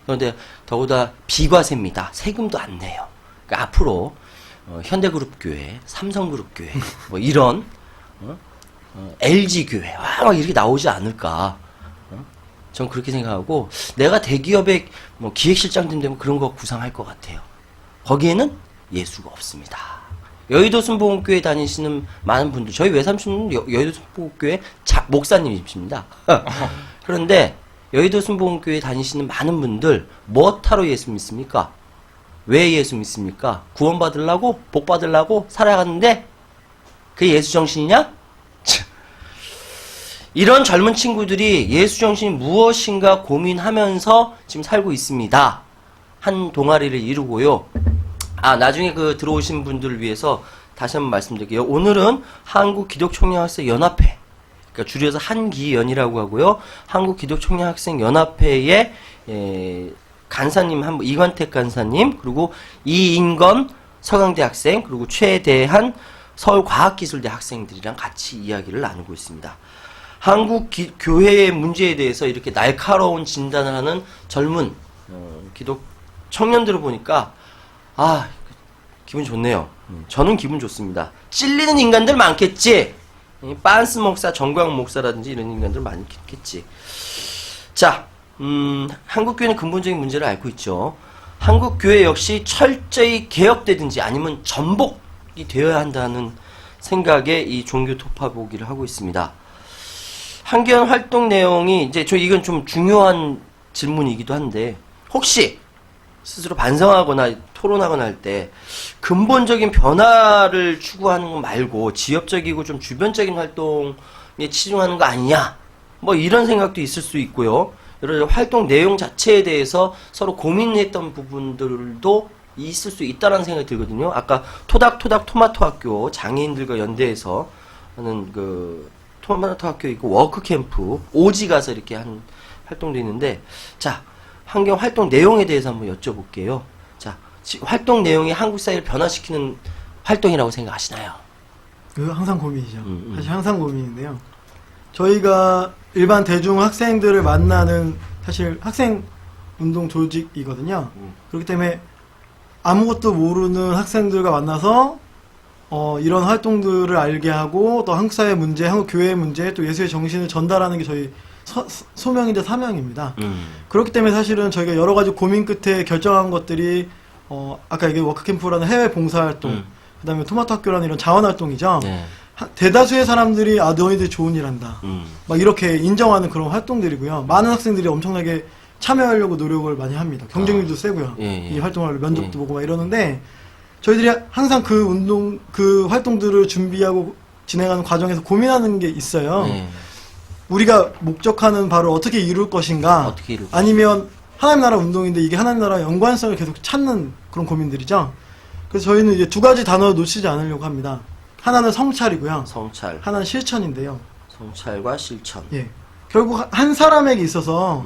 그런데 더구나 비과세입니다. 세금도 안 내요. 그러니까 앞으로 현대그룹 교회, 삼성그룹 교회 뭐 이런 LG 교회 막 이렇게 나오지 않을까. 전 그렇게 생각하고 내가 대기업의 뭐 기획실장님 되면 그런 거 구상할 것 같아요. 거기에는 예수가 없습니다. 여의도 순복음교회 다니시는 많은 분들, 저희 외삼촌은 여의도 순복음교회 목사님이십니다. 그런데 여의도 순복음교회 다니시는 많은 분들 뭐 타러 예수 믿습니까? 왜 예수 믿습니까? 구원 받으려고? 복 받으려고 살아가는데 그게 예수 정신이냐? 이런 젊은 친구들이 예수 정신이 무엇인가 고민하면서 지금 살고 있습니다. 한 동아리를 이루고요. 나중에 들어오신 분들을 위해서 다시 한번 말씀드릴게요. 오늘은 한국기독청년학생연합회, 그러니까 줄여서 한기연이라고 하고요. 한국기독청년학생연합회의 간사님 이관택 간사님, 그리고 이인건 서강대 학생 그리고 최대한 서울과학기술대 학생들이랑 같이 이야기를 나누고 있습니다. 한국 교회의 문제에 대해서 이렇게 날카로운 진단을 하는 젊은 기독 청년들을 보니까 기분 좋네요. 저는 기분 좋습니다. 찔리는 인간들 많겠지. 빤스 목사, 정광 목사라든지 이런 인간들 많겠지. 자, 한국 교회는 근본적인 문제를 앓고 있죠. 한국 교회 역시 철저히 개혁되든지 아니면 전복이 되어야 한다는 생각에 이 종교 토파보기를 하고 있습니다. 한기현 활동 내용이 이제 이건 좀 중요한 질문이기도 한데 혹시 스스로 반성하거나 토론하거나 할 때 근본적인 변화를 추구하는 거 말고 지엽적이고 좀 주변적인 활동에 치중하는 거 아니냐 뭐 이런 생각도 있을 수 있고요. 여러 활동 내용 자체에 대해서 서로 고민했던 부분들도 있을 수 있다는 생각이 들거든요. 아까 토닥토닥 토마토 학교 장애인들과 연대해서 하는 그 토마토 학교 있고 워크 캠프 오지 가서 이렇게 한 활동도 있는데 자 환경 활동 내용에 대해서 한번 여쭤볼게요. 자 활동 내용이 한국 사회를 변화시키는 활동이라고 생각하시나요? 그 항상 고민이죠. 사실 항상 고민인데요. 저희가 일반 대중 학생들을 만나는 사실 학생 운동 조직이거든요. 그렇기 때문에 아무것도 모르는 학생들과 만나서 이런 활동들을 알게 하고 또 한국 사회 문제, 한국 교회의 문제, 또 예수의 정신을 전달하는 게 저희 소명이자 사명입니다. 그렇기 때문에 사실은 저희가 여러 가지 고민 끝에 결정한 것들이 아까 얘기한 워크캠프라는 해외 봉사활동, 그다음에 토마토 학교라는 이런 자원활동이죠. 네. 대다수의 사람들이 너희들 좋은 일 한다. 막 이렇게 인정하는 그런 활동들이고요. 많은 학생들이 엄청나게 참여하려고 노력을 많이 합니다. 경쟁률도 세고요. 예. 이 활동을 면접도 보고 막 이러는데 저희들이 항상 그 활동들을 준비하고 진행하는 과정에서 고민하는 게 있어요. 네. 우리가 목적하는 바를 어떻게 이룰 것인가, 어떻게 이룰 아니면 하나님 나라 운동인데 이게 하나님 나라의 연관성을 계속 찾는 그런 고민들이죠. 그래서 저희는 이제 두 가지 단어를 놓치지 않으려고 합니다. 하나는 성찰이고요. 성찰, 하나는 실천인데요. 성찰과 실천. 예. 결국 한 사람에게 있어서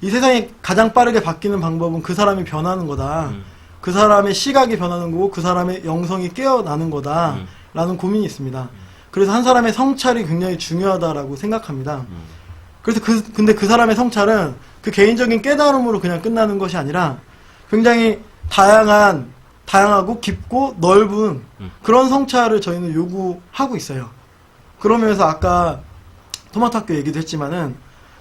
이 세상이 가장 빠르게 바뀌는 방법은 그 사람이 변하는 거다. 그 사람의 시각이 변하는 거고 그 사람의 영성이 깨어나는 거다. 라는 고민이 있습니다. 그래서 한 사람의 성찰이 굉장히 중요하다라고 생각합니다. 그래서 근데 그 사람의 성찰은 그 개인적인 깨달음으로 그냥 끝나는 것이 아니라 굉장히 다양하고 깊고 넓은 그런 성찰을 저희는 요구하고 있어요. 그러면서 아까 토마토 학교 얘기도 했지만은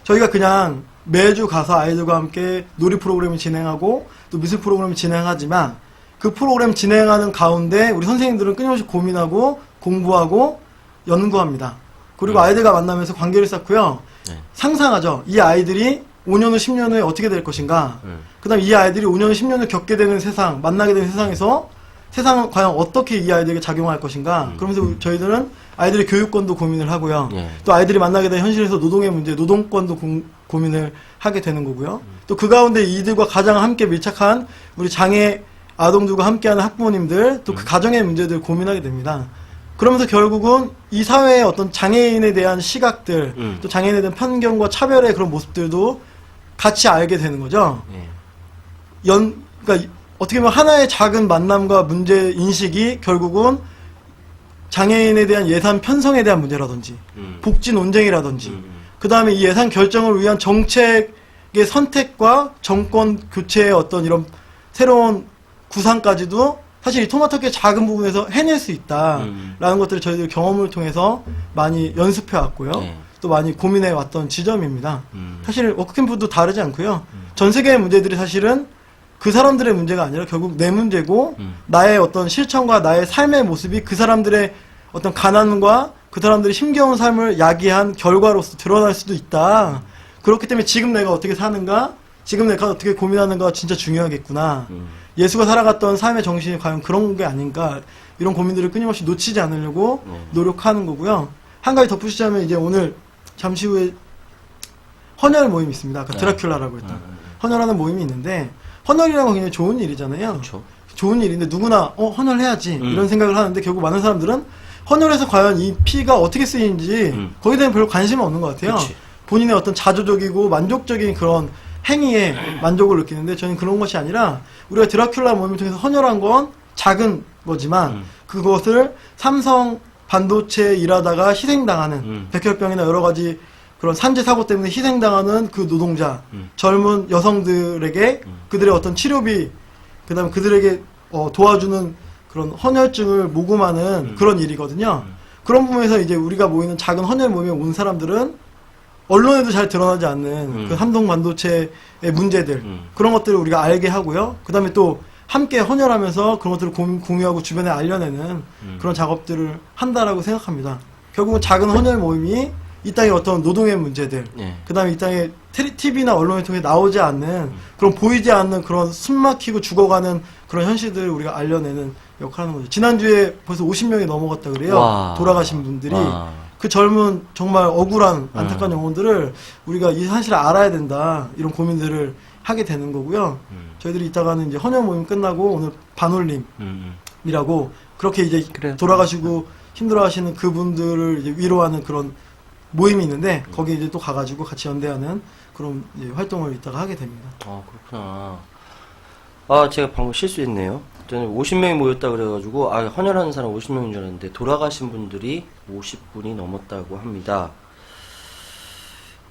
저희가 그냥 매주 가서 아이들과 함께 놀이 프로그램을 진행하고 또 미술 프로그램을 진행하지만 그 프로그램 진행하는 가운데 우리 선생님들은 끊임없이 고민하고 공부하고 연구합니다. 그리고 아이들과 만나면서 관계를 쌓고요. 네. 상상하죠. 이 아이들이 5년 후, 10년 후에 어떻게 될 것인가. 그 다음 이 아이들이 5년 후, 10년 후 겪게 되는 세상, 만나게 되는 세상에서 세상은 과연 어떻게 이 아이들에게 작용할 것인가. 그러면서 저희들은 아이들의 교육권도 고민을 하고요. 네. 또 아이들이 만나게 된 현실에서 노동의 문제, 노동권도 고민을 하게 되는 거고요. 또 그 가운데 이들과 가장 함께 밀착한 우리 장애 아동들과 함께하는 학부모님들, 또 그 가정의 문제들을 고민하게 됩니다. 그러면서 결국은 이 사회의 어떤 장애인에 대한 시각들, 또 장애인에 대한 편견과 차별의 그런 모습들도 같이 알게 되는 거죠. 네. 그러니까 어떻게 보면 하나의 작은 만남과 문제 인식이 결국은 장애인에 대한 예산 편성에 대한 문제라든지, 복지 논쟁이라든지, 그 다음에 이 예산 결정을 위한 정책의 선택과 정권 교체의 어떤 이런 새로운 구상까지도 사실 이 토마토의 작은 부분에서 해낼 수 있다라는 것들을 저희들 경험을 통해서 많이 연습해 왔고요. 네. 또 많이 고민해 왔던 지점입니다. 사실 워크캠프도 다르지 않고요. 전 세계의 문제들이 사실은 그 사람들의 문제가 아니라 결국 내 문제고 나의 어떤 실천과 나의 삶의 모습이 그 사람들의 어떤 가난과 그 사람들의 힘겨운 삶을 야기한 결과로서 드러날 수도 있다. 그렇기 때문에 지금 내가 어떻게 사는가, 지금 내가 어떻게 고민하는가 진짜 중요하겠구나. 예수가 살아갔던 삶의 정신이 과연 그런 게 아닌가, 이런 고민들을 끊임없이 놓치지 않으려고 노력하는 거고요. 한 가지 덧붙이자면 이제 오늘 잠시 후에 헌혈 모임이 있습니다. 아까 드라큘라라고 했던 헌혈하는 모임이 있는데 헌혈이라는 건 굉장히 좋은 일이잖아요. 그렇죠. 좋은 일인데 누구나 헌혈해야지 이런 생각을 하는데 결국 많은 사람들은 헌혈해서 과연 이 피가 어떻게 쓰이는지 거기에 대한 별로 관심은 없는 것 같아요. 그치. 본인의 어떤 자조적이고 만족적인 그런 행위에 만족을 느끼는데 저는 그런 것이 아니라 우리가 드라큘라 모임을 통해서 헌혈한 건 작은 거지만 그것을 삼성 반도체에 일하다가 희생당하는 백혈병이나 여러 가지 그런 산재 사고 때문에 희생당하는 그 노동자, 젊은 여성들에게 그들의 어떤 치료비, 그다음에 그들에게 도와주는 그런 헌혈증을 모금하는 그런 일이거든요. 그런 부분에서 이제 우리가 모이는 작은 헌혈 모임에 온 사람들은 언론에도 잘 드러나지 않는 그 삼성 반도체의 문제들, 그런 것들을 우리가 알게 하고요. 그다음에 또 함께 헌혈하면서 그런 것들을 공유하고 주변에 알려내는 그런 작업들을 한다라고 생각합니다. 결국은 작은 헌혈 모임이 이 땅의 어떤 노동의 문제들, 예. 그 다음에 이 땅에 TV나 언론을 통해 나오지 않는 그런 보이지 않는 그런 숨막히고 죽어가는 그런 현실들을 우리가 알려내는 역할을 하는 거죠. 지난주에 벌써 50명이 넘어갔다 그래요. 와. 돌아가신 분들이. 와. 그 젊은 정말 억울한 안타까운 영혼들을 우리가 이 사실을 알아야 된다. 이런 고민들을 하게 되는 거고요. 저희들이 이따가는 이제 헌혈 모임 끝나고 오늘 반올림이라고 그렇게 이제 그래요. 돌아가시고 힘들어하시는 그분들을 이제 위로하는 그런 모임이 있는데 거기 이제 또 가가지고 같이 연대하는 그런 이제 활동을 이따가 하게 됩니다. 아, 그렇구나. 아, 제가 방금 실수했네요. 저는 50명이 모였다 그래가지고, 아, 헌혈하는 사람 50명인 줄 알았는데, 돌아가신 분들이 50분이 넘었다고 합니다.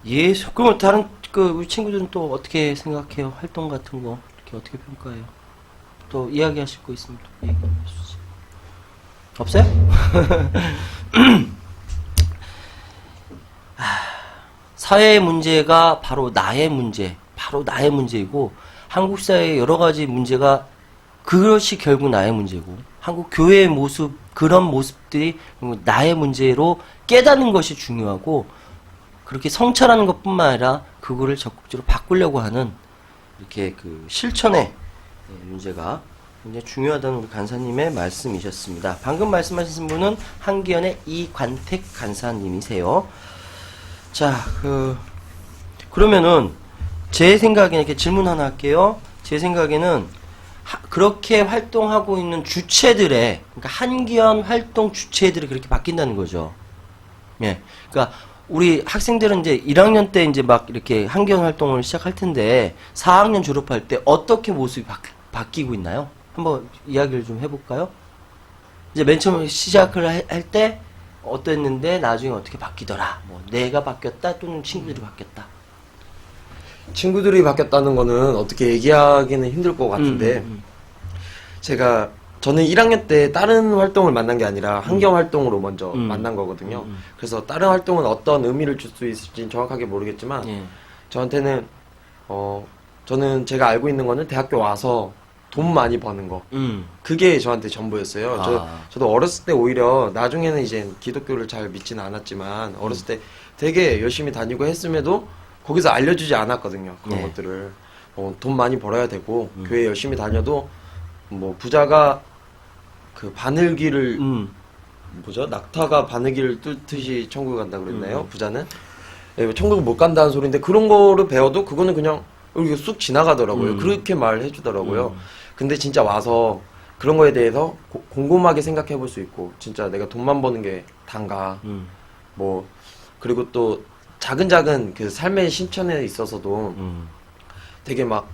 예, 그럼 다른, 우리 친구들은 또 어떻게 생각해요? 활동 같은 거, 이렇게 어떻게 평가해요? 또 이야기하실 거 있으면 또 얘기해 주시죠. 없어요? 사회의 문제가 바로 나의 문제이고, 한국 사회의 여러 가지 문제가 그것이 결국 나의 문제고, 한국 교회의 모습, 그런 모습들이 나의 문제로 깨닫는 것이 중요하고, 그렇게 성찰하는 것 뿐만 아니라, 그거를 적극적으로 바꾸려고 하는, 이렇게 그 실천의 문제가 굉장히 중요하다는 우리 간사님의 말씀이셨습니다. 방금 말씀하신 분은 한기현의 이관택 간사님이세요. 자, 그러면은, 제 생각에는, 이렇게 질문 하나 할게요. 제 생각에는, 그렇게 활동하고 있는 주체들의, 그러니까 한기현 활동 주체들이 그렇게 바뀐다는 거죠. 예. 그러니까, 우리 학생들은 이제 1학년 때 이제 막 이렇게 한기현 활동을 시작할 텐데, 4학년 졸업할 때 어떻게 모습이 바뀌고 있나요? 한번 이야기를 좀 해볼까요? 이제 맨 처음 시작을 할 때, 어땠는데 나중에 어떻게 바뀌더라. 뭐 내가 바뀌었다 또는 친구들이 바뀌었다. 친구들이 바뀌었다는 거는 어떻게 얘기하기는 힘들 것 같은데 저는 1학년 때 다른 활동을 만난 게 아니라 한경 활동으로 먼저 만난 거거든요. 그래서 다른 활동은 어떤 의미를 줄 수 있을지 정확하게 모르겠지만 예. 저한테는 저는 제가 알고 있는 거는 대학교 와서 돈 많이 버는 거. 그게 저한테 전부였어요. 저도 어렸을 때 오히려 나중에는 이제 기독교를 잘 믿지는 않았지만 어렸을 때 되게 열심히 다니고 했음에도 거기서 알려주지 않았거든요. 그런 네. 것들을. 돈 많이 벌어야 되고 교회 열심히 다녀도 뭐 부자가 그 바늘기를 뭐죠? 낙타가 바늘기를 뚫듯이 천국에 간다 그랬나요? 부자는? 예, 천국을 못 간다는 소리인데 그런 거를 배워도 그거는 그냥 이렇게 쑥 지나가더라고요. 그렇게 말해 주더라고요. 근데 진짜 와서 그런 거에 대해서 곰곰하게 생각해 볼 수 있고 진짜 내가 돈만 버는 게 단가 뭐 그리고 또 작은 그 삶의 실천에 있어서도 되게 막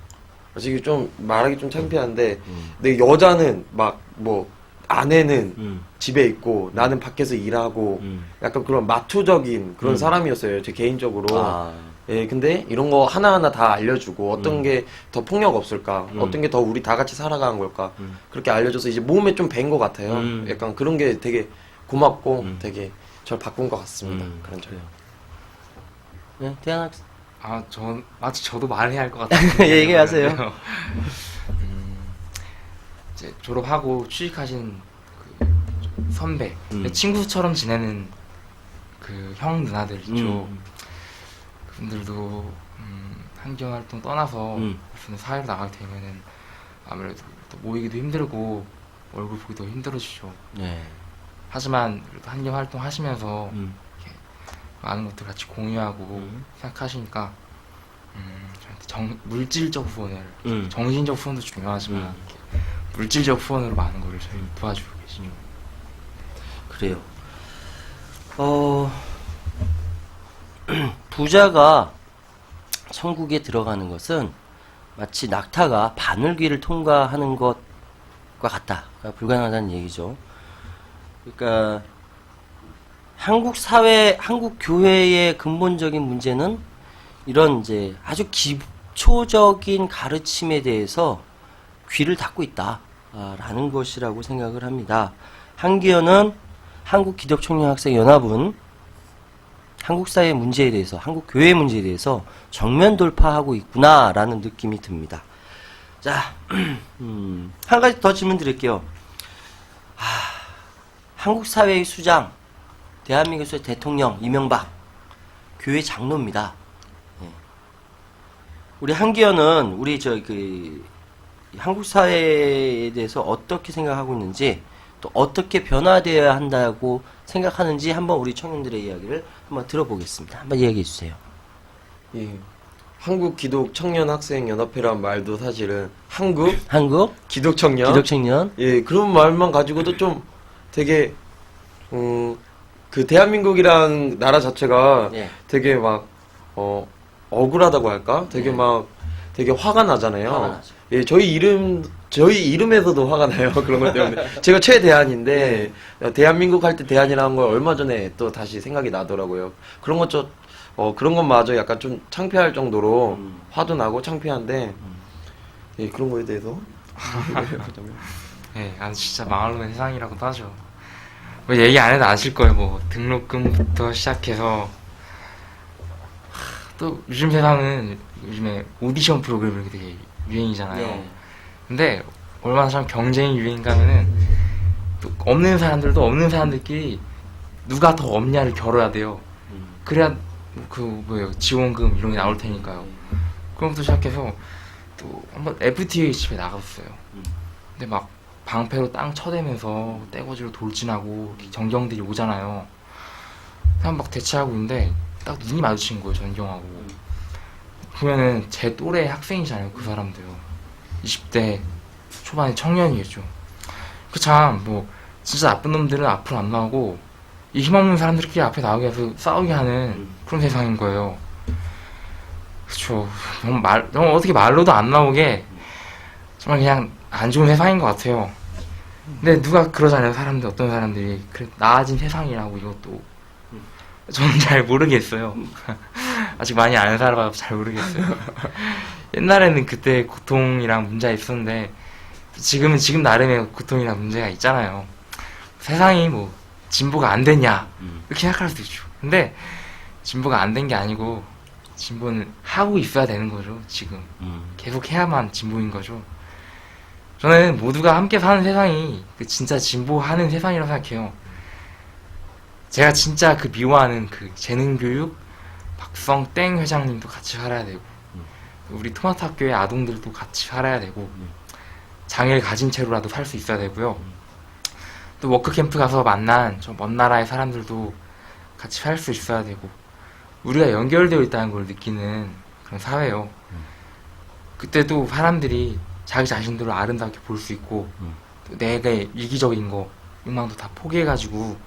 지금 좀 말하기 좀 창피한데 근데 여자는 막 뭐 아내는 집에 있고 나는 밖에서 일하고 약간 그런 마초적인 그런 사람이었어요. 제 개인적으로. 아. 예, 근데 이런 거 하나하나 다 알려주고 어떤 게 더 폭력 없을까? 어떤 게 더 우리 다 같이 살아가는 걸까? 그렇게 알려줘서 이제 몸에 좀 밴 것 같아요. 약간 그런 게 되게 고맙고 되게 절 바꾼 것 같습니다. 그런 점이. 네, 대한 학생. 마치 저도 말해야 할 것 같아요. 얘기하세요. 이제 졸업하고 취직하신 그 선배, 친구처럼 지내는 그 형 누나들 있죠. 그분들도 한기현 활동 떠나서 무슨 사회로 나가게 되면은 아무래도 또 모이기도 힘들고 얼굴 보기도 힘들어지죠. 네. 하지만 그래도 한기현 활동 하시면서 이렇게 많은 것들 같이 공유하고 생각하시니까 저한테 물질적 후원을 정신적 후원도 중요하지만 이렇게 물질적 후원으로 많은 거를 저희 도와주고 계시죠. 그래요. 부자가 천국에 들어가는 것은 마치 낙타가 바늘귀를 통과하는 같다. 불가능하다는 얘기죠. 그러니까 한국 사회, 한국 교회의 근본적인 문제는 이런 이제 아주 기초적인 가르침에 대해서 귀를 닫고 있다라는 것이라고 생각을 합니다. 한기현은 한국기독청년학생연합은 한국 사회 문제에 대해서, 한국 교회 문제에 대해서 정면 돌파하고 있구나라는 느낌이 듭니다. 자, 한 가지 더 질문 드릴게요. 한국 사회의 수장, 대한민국의 대통령 이명박, 교회 장로입니다. 예. 우리 한기현은 우리 한국 사회에 대해서 어떻게 생각하고 있는지, 또 어떻게 변화되어야 한다고 생각하는지 한번 우리 청년들의 이야기를 한번 들어보겠습니다. 한번 이야기해 주세요. 예. 한국 기독 청년 학생 연합회란 말도 사실은 한국 기독 청년 기독청년, 예, 그런 말만 가지고도 좀 되게 그 대한민국이란 나라 자체가 예. 되게 막 억울하다고 할까? 되게 예. 막 되게 화가 나잖아요. 화가 나죠. 예, 저희 이름에서도 화가 나요. 그런 것 때문에. 제가 최대한인데 대한민국 할 때 대한이라는 걸 얼마 전에 또 다시 생각이 나더라고요. 그런 그런 것마저 약간 좀 창피할 정도로 화도 나고 창피한데 예, 그런 거에 대해서 네, 아 진짜 망할 놈의 세상이라고도 하죠. 뭐 얘기 안 해도 아실 거예요. 뭐 등록금부터 시작해서 또 요즘 세상은 요즘에 오디션 프로그램이 되게 유행이잖아요. 네. 근데 얼마나 참 경쟁이 유행인가 하면은 또 없는 사람들도 없는 사람들끼리 누가 더 없냐를 겨뤄야 돼요. 그래야 지원금 이런 게 나올 테니까요. 그런 것부터 시작해서 또 한번 FTA 집에 나갔어요. 근데 막 방패로 땅 쳐대면서 떼거지로 돌진하고 이렇게 전경들이 오잖아요. 그냥 막 대치하고 있는데 딱 눈이 마주친 거예요, 전경하고. 보면은 제 또래 학생이잖아요, 그 사람들요. 20대 초반의 청년이겠죠. 그 참 뭐 진짜 나쁜 놈들은 앞으로 안 나오고 이 힘없는 사람들끼리 앞에 나오게 해서 싸우게 하는 그런 세상인 거예요. 그쵸. 정말 어떻게 말로도 안 나오게 정말 그냥 안 좋은 세상인 것 같아요. 근데 누가 그러잖아요, 사람들, 어떤 사람들이. 그래, 나아진 세상이라고 이것도. 저는 잘 모르겠어요. 아직 많이 안 살아봐서 잘 모르겠어요. 옛날에는 그때 고통이랑 문제가 있었는데, 지금은 지금 나름의 고통이랑 문제가 있잖아요. 세상이 뭐, 진보가 안 됐냐, 이렇게 생각할 수도 있죠. 근데, 진보가 안 된 게 아니고, 진보는 하고 있어야 되는 거죠, 지금. 계속 해야만 진보인 거죠. 저는 모두가 함께 사는 세상이 진짜 진보하는 세상이라고 생각해요. 제가 진짜 미워하는 재능교육 박성땡 회장님도 같이 살아야 되고, 우리 토마토 학교의 아동들도 같이 살아야 되고, 장애를 가진 채로라도 살 수 있어야 되고요. 또 워크캠프 가서 만난 저 먼 나라의 사람들도 같이 살 수 있어야 되고, 우리가 연결되어 있다는 걸 느끼는 그런 사회예요. 그때도 사람들이 자기 자신들을 아름답게 볼 수 있고, 또 내가 이기적인 거, 욕망도 다 포기해가지고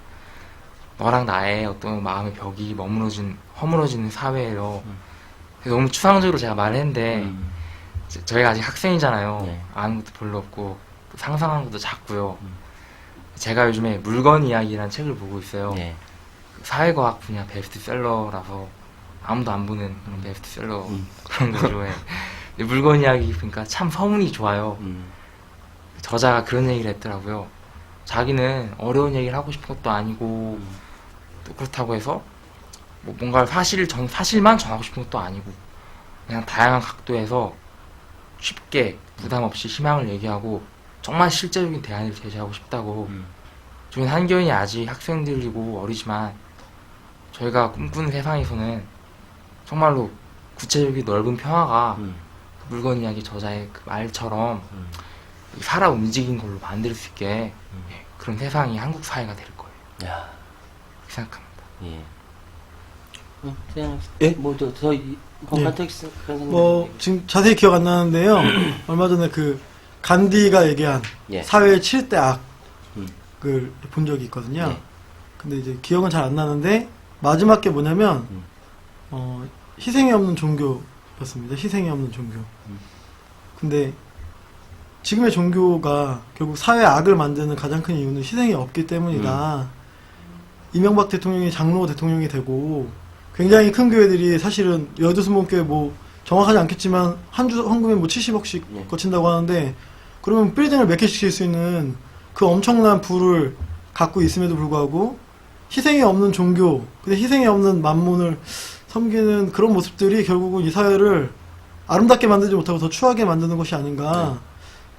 너랑 나의 어떤 마음의 벽이 허물어지는 사회예요. 너무 추상적으로 제가 말했는데 저희가 아직 학생이잖아요. 네. 아는 것도 별로 없고 또 상상하는 것도 작고요. 제가 요즘에 물건 이야기라는 책을 보고 있어요. 네. 사회과학 분야 베스트셀러라서 아무도 안 보는 그런 베스트셀러 그런 거죠. 예. 근데 물건 이야기 보니까 참 서문이 좋아요. 저자가 그런 얘기를 했더라고요. 자기는 어려운 얘기를 하고 싶은 것도 아니고 또 그렇다고 해서 뭐 뭔가 사실만 전하고 싶은 것도 아니고 그냥 다양한 각도에서 쉽게 부담 없이 희망을 얘기하고 정말 실제적인 대안을 제시하고 싶다고. 저희는 한겨울이 아직 학생들이고 어리지만 저희가 꿈꾸는 세상에서는 정말로 구체적인 넓은 평화가 물건 이야기 저자의 그 말처럼 살아 움직인 걸로 만들 수 있게 예, 그런 세상이 한국 사회가 될 거예요. 야, 그렇게 생각합니다. 예. 그냥 예? 뭐더 컨텍스트 그런 생각. 지금 자세히 기억 안 나는데요. 얼마 전에 간디가 얘기한 예. 사회의 7대 음. 악을 본 적이 있거든요. 예. 근데 이제 기억은 잘 안 나는데 마지막 게 뭐냐면 희생이 없는 종교였습니다. 희생이 없는 종교. 근데 지금의 종교가 결국 사회 악을 만드는 가장 큰 이유는 희생이 없기 때문이다. 이명박 대통령이 장로 대통령이 되고 굉장히 큰 교회들이 사실은 여두순복교회 뭐 정확하지 않겠지만 한 주 헌금에 뭐 70억씩 네. 거친다고 하는데 그러면 빌딩을 몇 개씩 질 수 있는 그 엄청난 부를 갖고 있음에도 불구하고 희생이 없는 종교, 근데 희생이 없는 만몬을 섬기는 그런 모습들이 결국은 이 사회를 아름답게 만들지 못하고 더 추하게 만드는 것이 아닌가.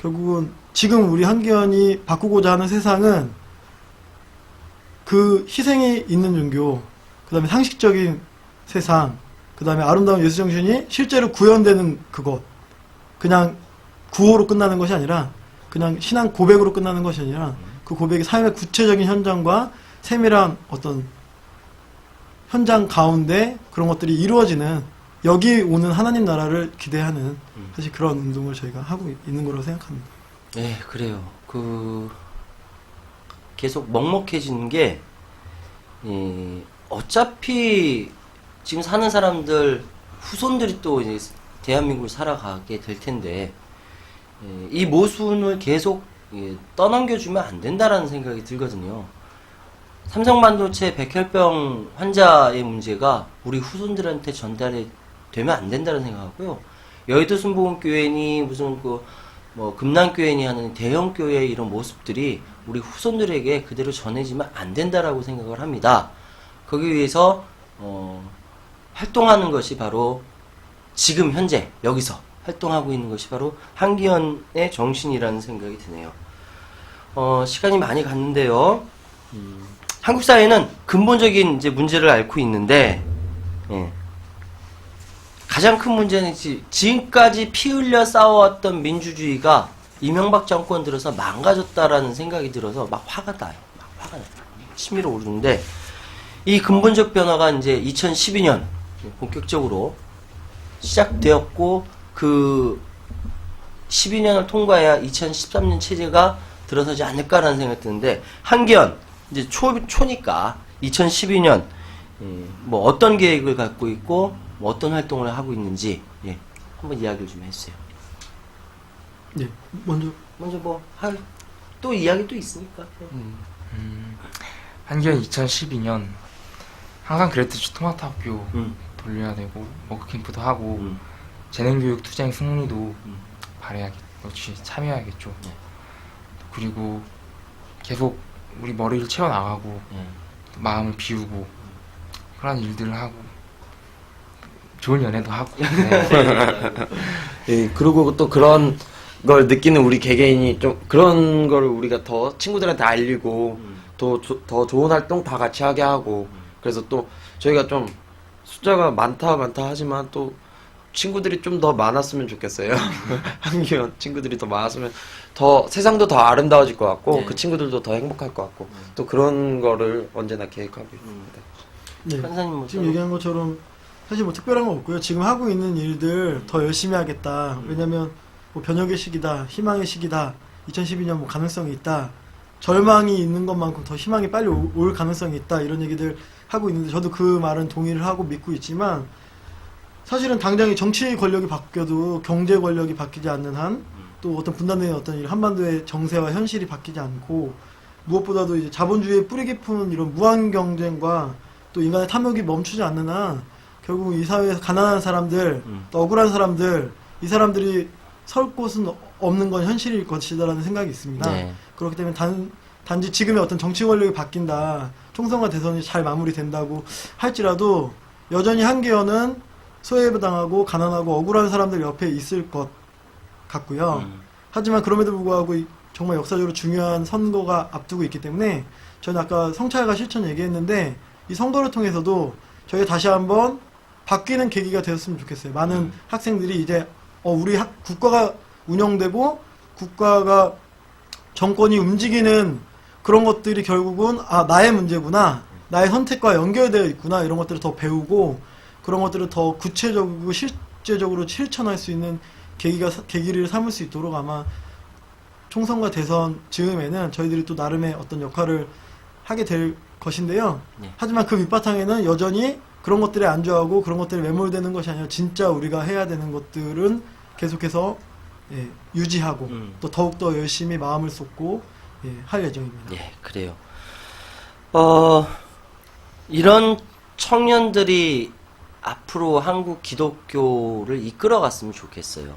결국은 지금 우리 한기현이 바꾸고자 하는 세상은 그 희생이 있는 종교, 그 다음에 상식적인 세상, 그 다음에 아름다운 예수정신이 실제로 구현되는 그것. 그냥 구호로 끝나는 것이 아니라 그냥 신앙 고백으로 끝나는 것이 아니라 그 고백이 삶의 구체적인 현장과 세밀한 어떤 현장 가운데 그런 것들이 이루어지는 여기 오는 하나님 나라를 기대하는 사실 그런 운동을 저희가 하고 있는 거라고 생각합니다. 네, 그래요. 계속 먹먹해지는 게, 어차피 지금 사는 사람들, 후손들이 또 이제 대한민국을 살아가게 될 텐데, 이 모순을 계속 떠넘겨주면 안 된다라는 생각이 들거든요. 삼성반도체 백혈병 환자의 문제가 우리 후손들한테 전달이 되면 안 된다는 생각하고요. 여의도 순복음교회니 무슨 뭐 금남교회니 하는 대형교회의 이런 모습들이 우리 후손들에게 그대로 전해지면 안 된다라고 생각을 합니다. 거기 위해서 활동하는 것이 바로 지금 현재 여기서 활동하고 있는 것이 바로 한기현의 정신이라는 생각이 드네요. 시간이 많이 갔는데요. 한국 사회는 근본적인 이제 문제를 앓고 있는데, 가장 큰 문제는 지금까지 피 흘려 싸워왔던 민주주의가 이명박 정권 들어서 망가졌다라는 생각이 들어서 막 화가 나요. 막 화가 나요. 치밀어 오르는데, 이 근본적 변화가 이제 2012년 본격적으로 시작되었고, 그 12년을 통과해야 2013년 체제가 들어서지 않을까라는 생각이 드는데, 한기현, 이제 초니까 2012년, 뭐 어떤 계획을 갖고 있고, 뭐 어떤 활동을 하고 있는지, 한번 이야기를 좀 해주세요. 네, 먼저 뭐, 또 이야기 또 있으니까. 한기현 2012년 항상 그랬듯이 토마토 학교 음. 돌려야 되고 워크캠프도 하고 음. 재능교육 투쟁 승리도 역시 참여해야겠죠. 네. 그리고 계속 우리 머리를 채워나가고 마음을 비우고 그런 일들을 하고 좋은 연애도 하고 예, 그리고 또 그런 걸 느끼는 우리 개개인이 좀 그런 걸 우리가 더 친구들한테 알리고 더 좋은 활동 다 같이 하게 하고 그래서 또 저희가 좀 숫자가 많다 하지만 또 친구들이 좀 더 많았으면 좋겠어요. 한기현 친구들이 더 많았으면 더 세상도 더 아름다워질 것 같고 네. 그 친구들도 더 행복할 것 같고 또 그런 거를 언제나 계획하고 있습니다. 네, 판사님 뭐 지금 얘기한 것처럼 사실 뭐 특별한 건 없고요. 지금 하고 있는 일들 더 열심히 하겠다. 왜냐면 뭐 변혁의 시기다, 희망의 시기다, 2012년 뭐 가능성이 있다, 절망이 있는 것만큼 더 희망이 빨리 올 가능성이 있다 이런 얘기들 하고 있는데 저도 그 말은 동의를 하고 믿고 있지만 사실은 당장에 정치 권력이 바뀌어도 경제 권력이 바뀌지 않는 한 또 어떤 분단된 어떤 일 한반도의 정세와 현실이 바뀌지 않고 무엇보다도 이제 자본주의의 뿌리 깊은 이런 무한 경쟁과 또 인간의 탐욕이 멈추지 않는 한 결국 이 사회에서 가난한 사람들, 또 억울한 사람들, 이 사람들이 설 곳은 없는 건 현실일 것이다라는 생각이 있습니다. 네. 그렇기 때문에 단지 지금의 어떤 정치 권력이 바뀐다, 총선과 대선이 잘 마무리된다고 할지라도 여전히 한기현은 소외당하고 가난하고 억울한 사람들 옆에 있을 것 같고요. 하지만 그럼에도 불구하고 정말 역사적으로 중요한 선거가 앞두고 있기 때문에 저는 아까 성찰과 실천 얘기했는데 이 선거를 통해서도 저희가 다시 한번 바뀌는 계기가 되었으면 좋겠어요. 많은 학생들이 이제 우리 국가가 운영되고 국가가 정권이 움직이는 그런 것들이 결국은 나의 문제구나, 나의 선택과 연결되어 있구나 이런 것들을 더 배우고 그런 것들을 더 구체적이고 실제적으로 실천할 수 있는 계기를 삼을 수 있도록 아마 총선과 대선 즈음에는 저희들이 또 나름의 어떤 역할을 하게 될 것인데요. 네. 하지만 그 밑바탕에는 여전히 그런 것들에 안주하고 그런 것들에 매몰되는 것이 아니라 진짜 우리가 해야 되는 것들은 계속해서 예, 유지하고 또 더욱더 열심히 마음을 쏟고 예, 할 예정입니다. 예, 그래요. 이런 청년들이 앞으로 한국 기독교를 이끌어갔으면 좋겠어요.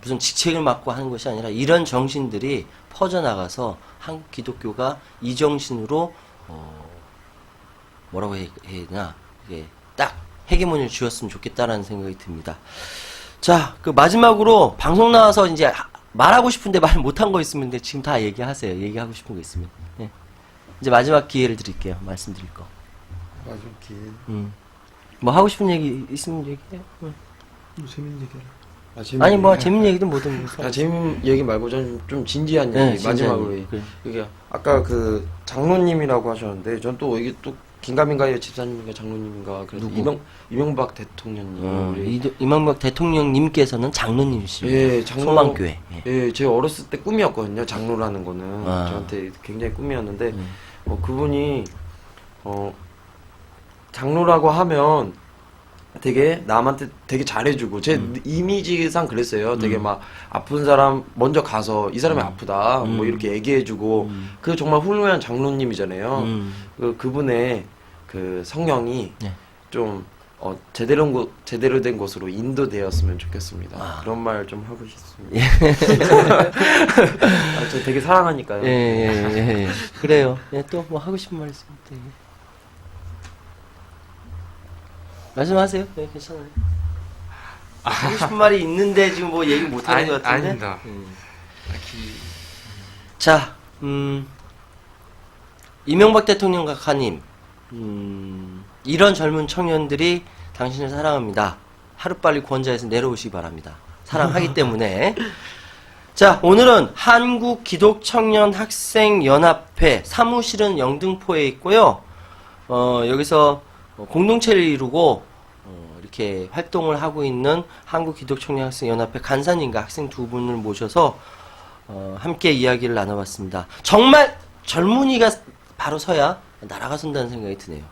무슨 직책을 맡고 하는 것이 아니라 이런 정신들이 퍼져나가서 한국 기독교가 이 정신으로 뭐라고 해야 되나, 이게 딱 헤게모니를 쥐었으면 좋겠다라는 생각이 듭니다. 자, 그 마지막으로 방송 나와서 이제 말하고 싶은데 말 못한 거 있으면 지금 다 얘기하세요. 얘기하고 싶은 거 있으면. 예. 이제 마지막 기회를 드릴게요. 말씀드릴 거. 마지막 기회. 뭐 하고 싶은 얘기 있으면 얘기해요. 뭐 재밌는 얘기를. 아니 뭐 재밌는 얘기든 뭐든. 재밌는 얘기 말고 좀 진지한 네, 얘기 진지한 마지막으로 얘기. 그래. 이게 아까 그 장로님이라고 하셨는데 전 또 이게 또 긴가민가요 집사님인가 장로님인가 그래서 누구? 이명박 대통령님 우리 이명박 대통령님께서는 장로님이십니다. 예, 장로- 소망교회. 예. 예, 제 어렸을 때 꿈이었거든요. 장로라는 거는 아. 저한테 굉장히 꿈이었는데 그분이 장로라고 하면 되게 남한테 되게 잘해주고 제 이미지상 그랬어요. 되게 막 아픈 사람 먼저 가서 이 사람이 아프다 뭐 이렇게 얘기해주고 그 정말 훌륭한 장로님이잖아요. 그분의 그 성령이 네. 좀 제대로 된 곳으로 인도되었으면 좋겠습니다. 아. 그런 말 좀 하고 싶습니다. 저 되게 사랑하니까요. 예. 그래요. 예, 또 뭐 하고 싶은 말 있으면 또 얘기해. 말씀하세요. 네, 괜찮아요. 하고 싶은 말이 있는데 지금 뭐 얘기 못 하는 것 같은데. 아닙니다. 자, 이명박 대통령 각하님, 이런 젊은 청년들이 당신을 사랑합니다. 하루빨리 권좌에서 내려오시기 바랍니다. 사랑하기 때문에. 자, 오늘은 한국기독청년학생연합회 사무실은 영등포에 있고요. 여기서 공동체를 이루고 이렇게 활동을 하고 있는 한국기독청년학생연합회 간사님과 학생 두 분을 모셔서 함께 이야기를 나눠봤습니다. 정말 젊은이가 바로 서야 나라가 선다는 생각이 드네요.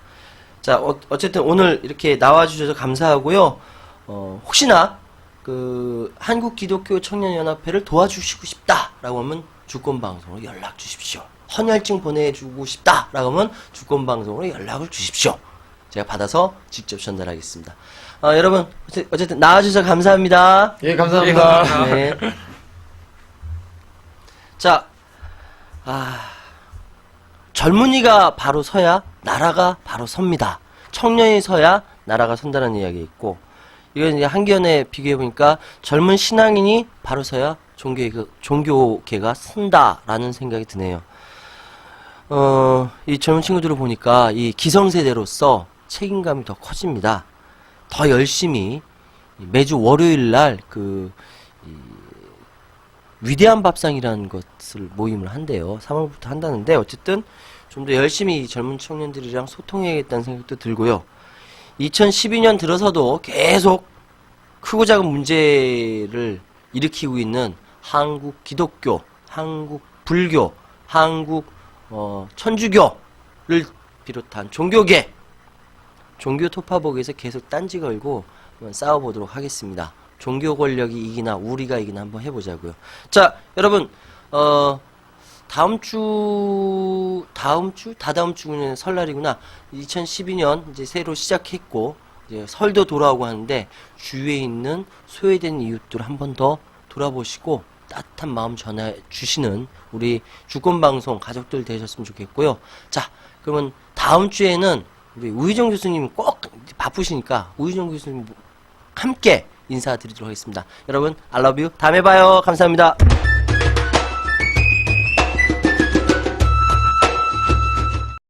자, 어쨌든 오늘 이렇게 나와주셔서 감사하고요. 혹시나 그 한국기독교청년연합회를 도와주시고 싶다라고 하면 주권방송으로 연락 주십시오. 헌혈증 보내주고 싶다라고 하면 주권방송으로 연락을 주십시오. 제가 받아서 직접 전달하겠습니다. 여러분 어쨌든 나와주셔서 감사합니다. 예, 감사합니다. 네. 자, 젊은이가 바로 서야 나라가 바로 섭니다. 청년이 서야 나라가 선다는 이야기 있고, 이건 이제 한견에 비교해보니까 젊은 신앙인이 바로 서야 종교계가 선다라는 생각이 드네요. 이 젊은 친구들을 보니까 이 기성세대로서 책임감이 더 커집니다. 더 열심히 매주 월요일 날 위대한 밥상이라는 것을 모임을 한대요. 3월부터 한다는데 어쨌든 좀 더 열심히 이 젊은 청년들이랑 소통해야겠다는 생각도 들고요. 2012년 들어서도 계속 크고 작은 문제를 일으키고 있는 한국 기독교, 한국 불교, 한국 천주교를 비롯한 종교계, 종교 토파복에서 계속 딴지 걸고 한번 싸워보도록 하겠습니다. 종교 권력이 이기나 우리가 이기나 한번 해보자고요. 자, 여러분 다다음 주는 설날이구나. 2012년 이제 새로 시작했고 이제 설도 돌아오고 하는데 주위에 있는 소외된 이웃들 한 번 더 돌아보시고 따뜻한 마음 전해 주시는 우리 주권방송 가족들 되셨으면 좋겠고요. 자, 그러면 다음 주에는 우리 우희정 교수님 꼭 바쁘시니까 우희정 교수님 함께 인사드리도록 하겠습니다. 여러분, I love you. 다음에 봐요. 감사합니다.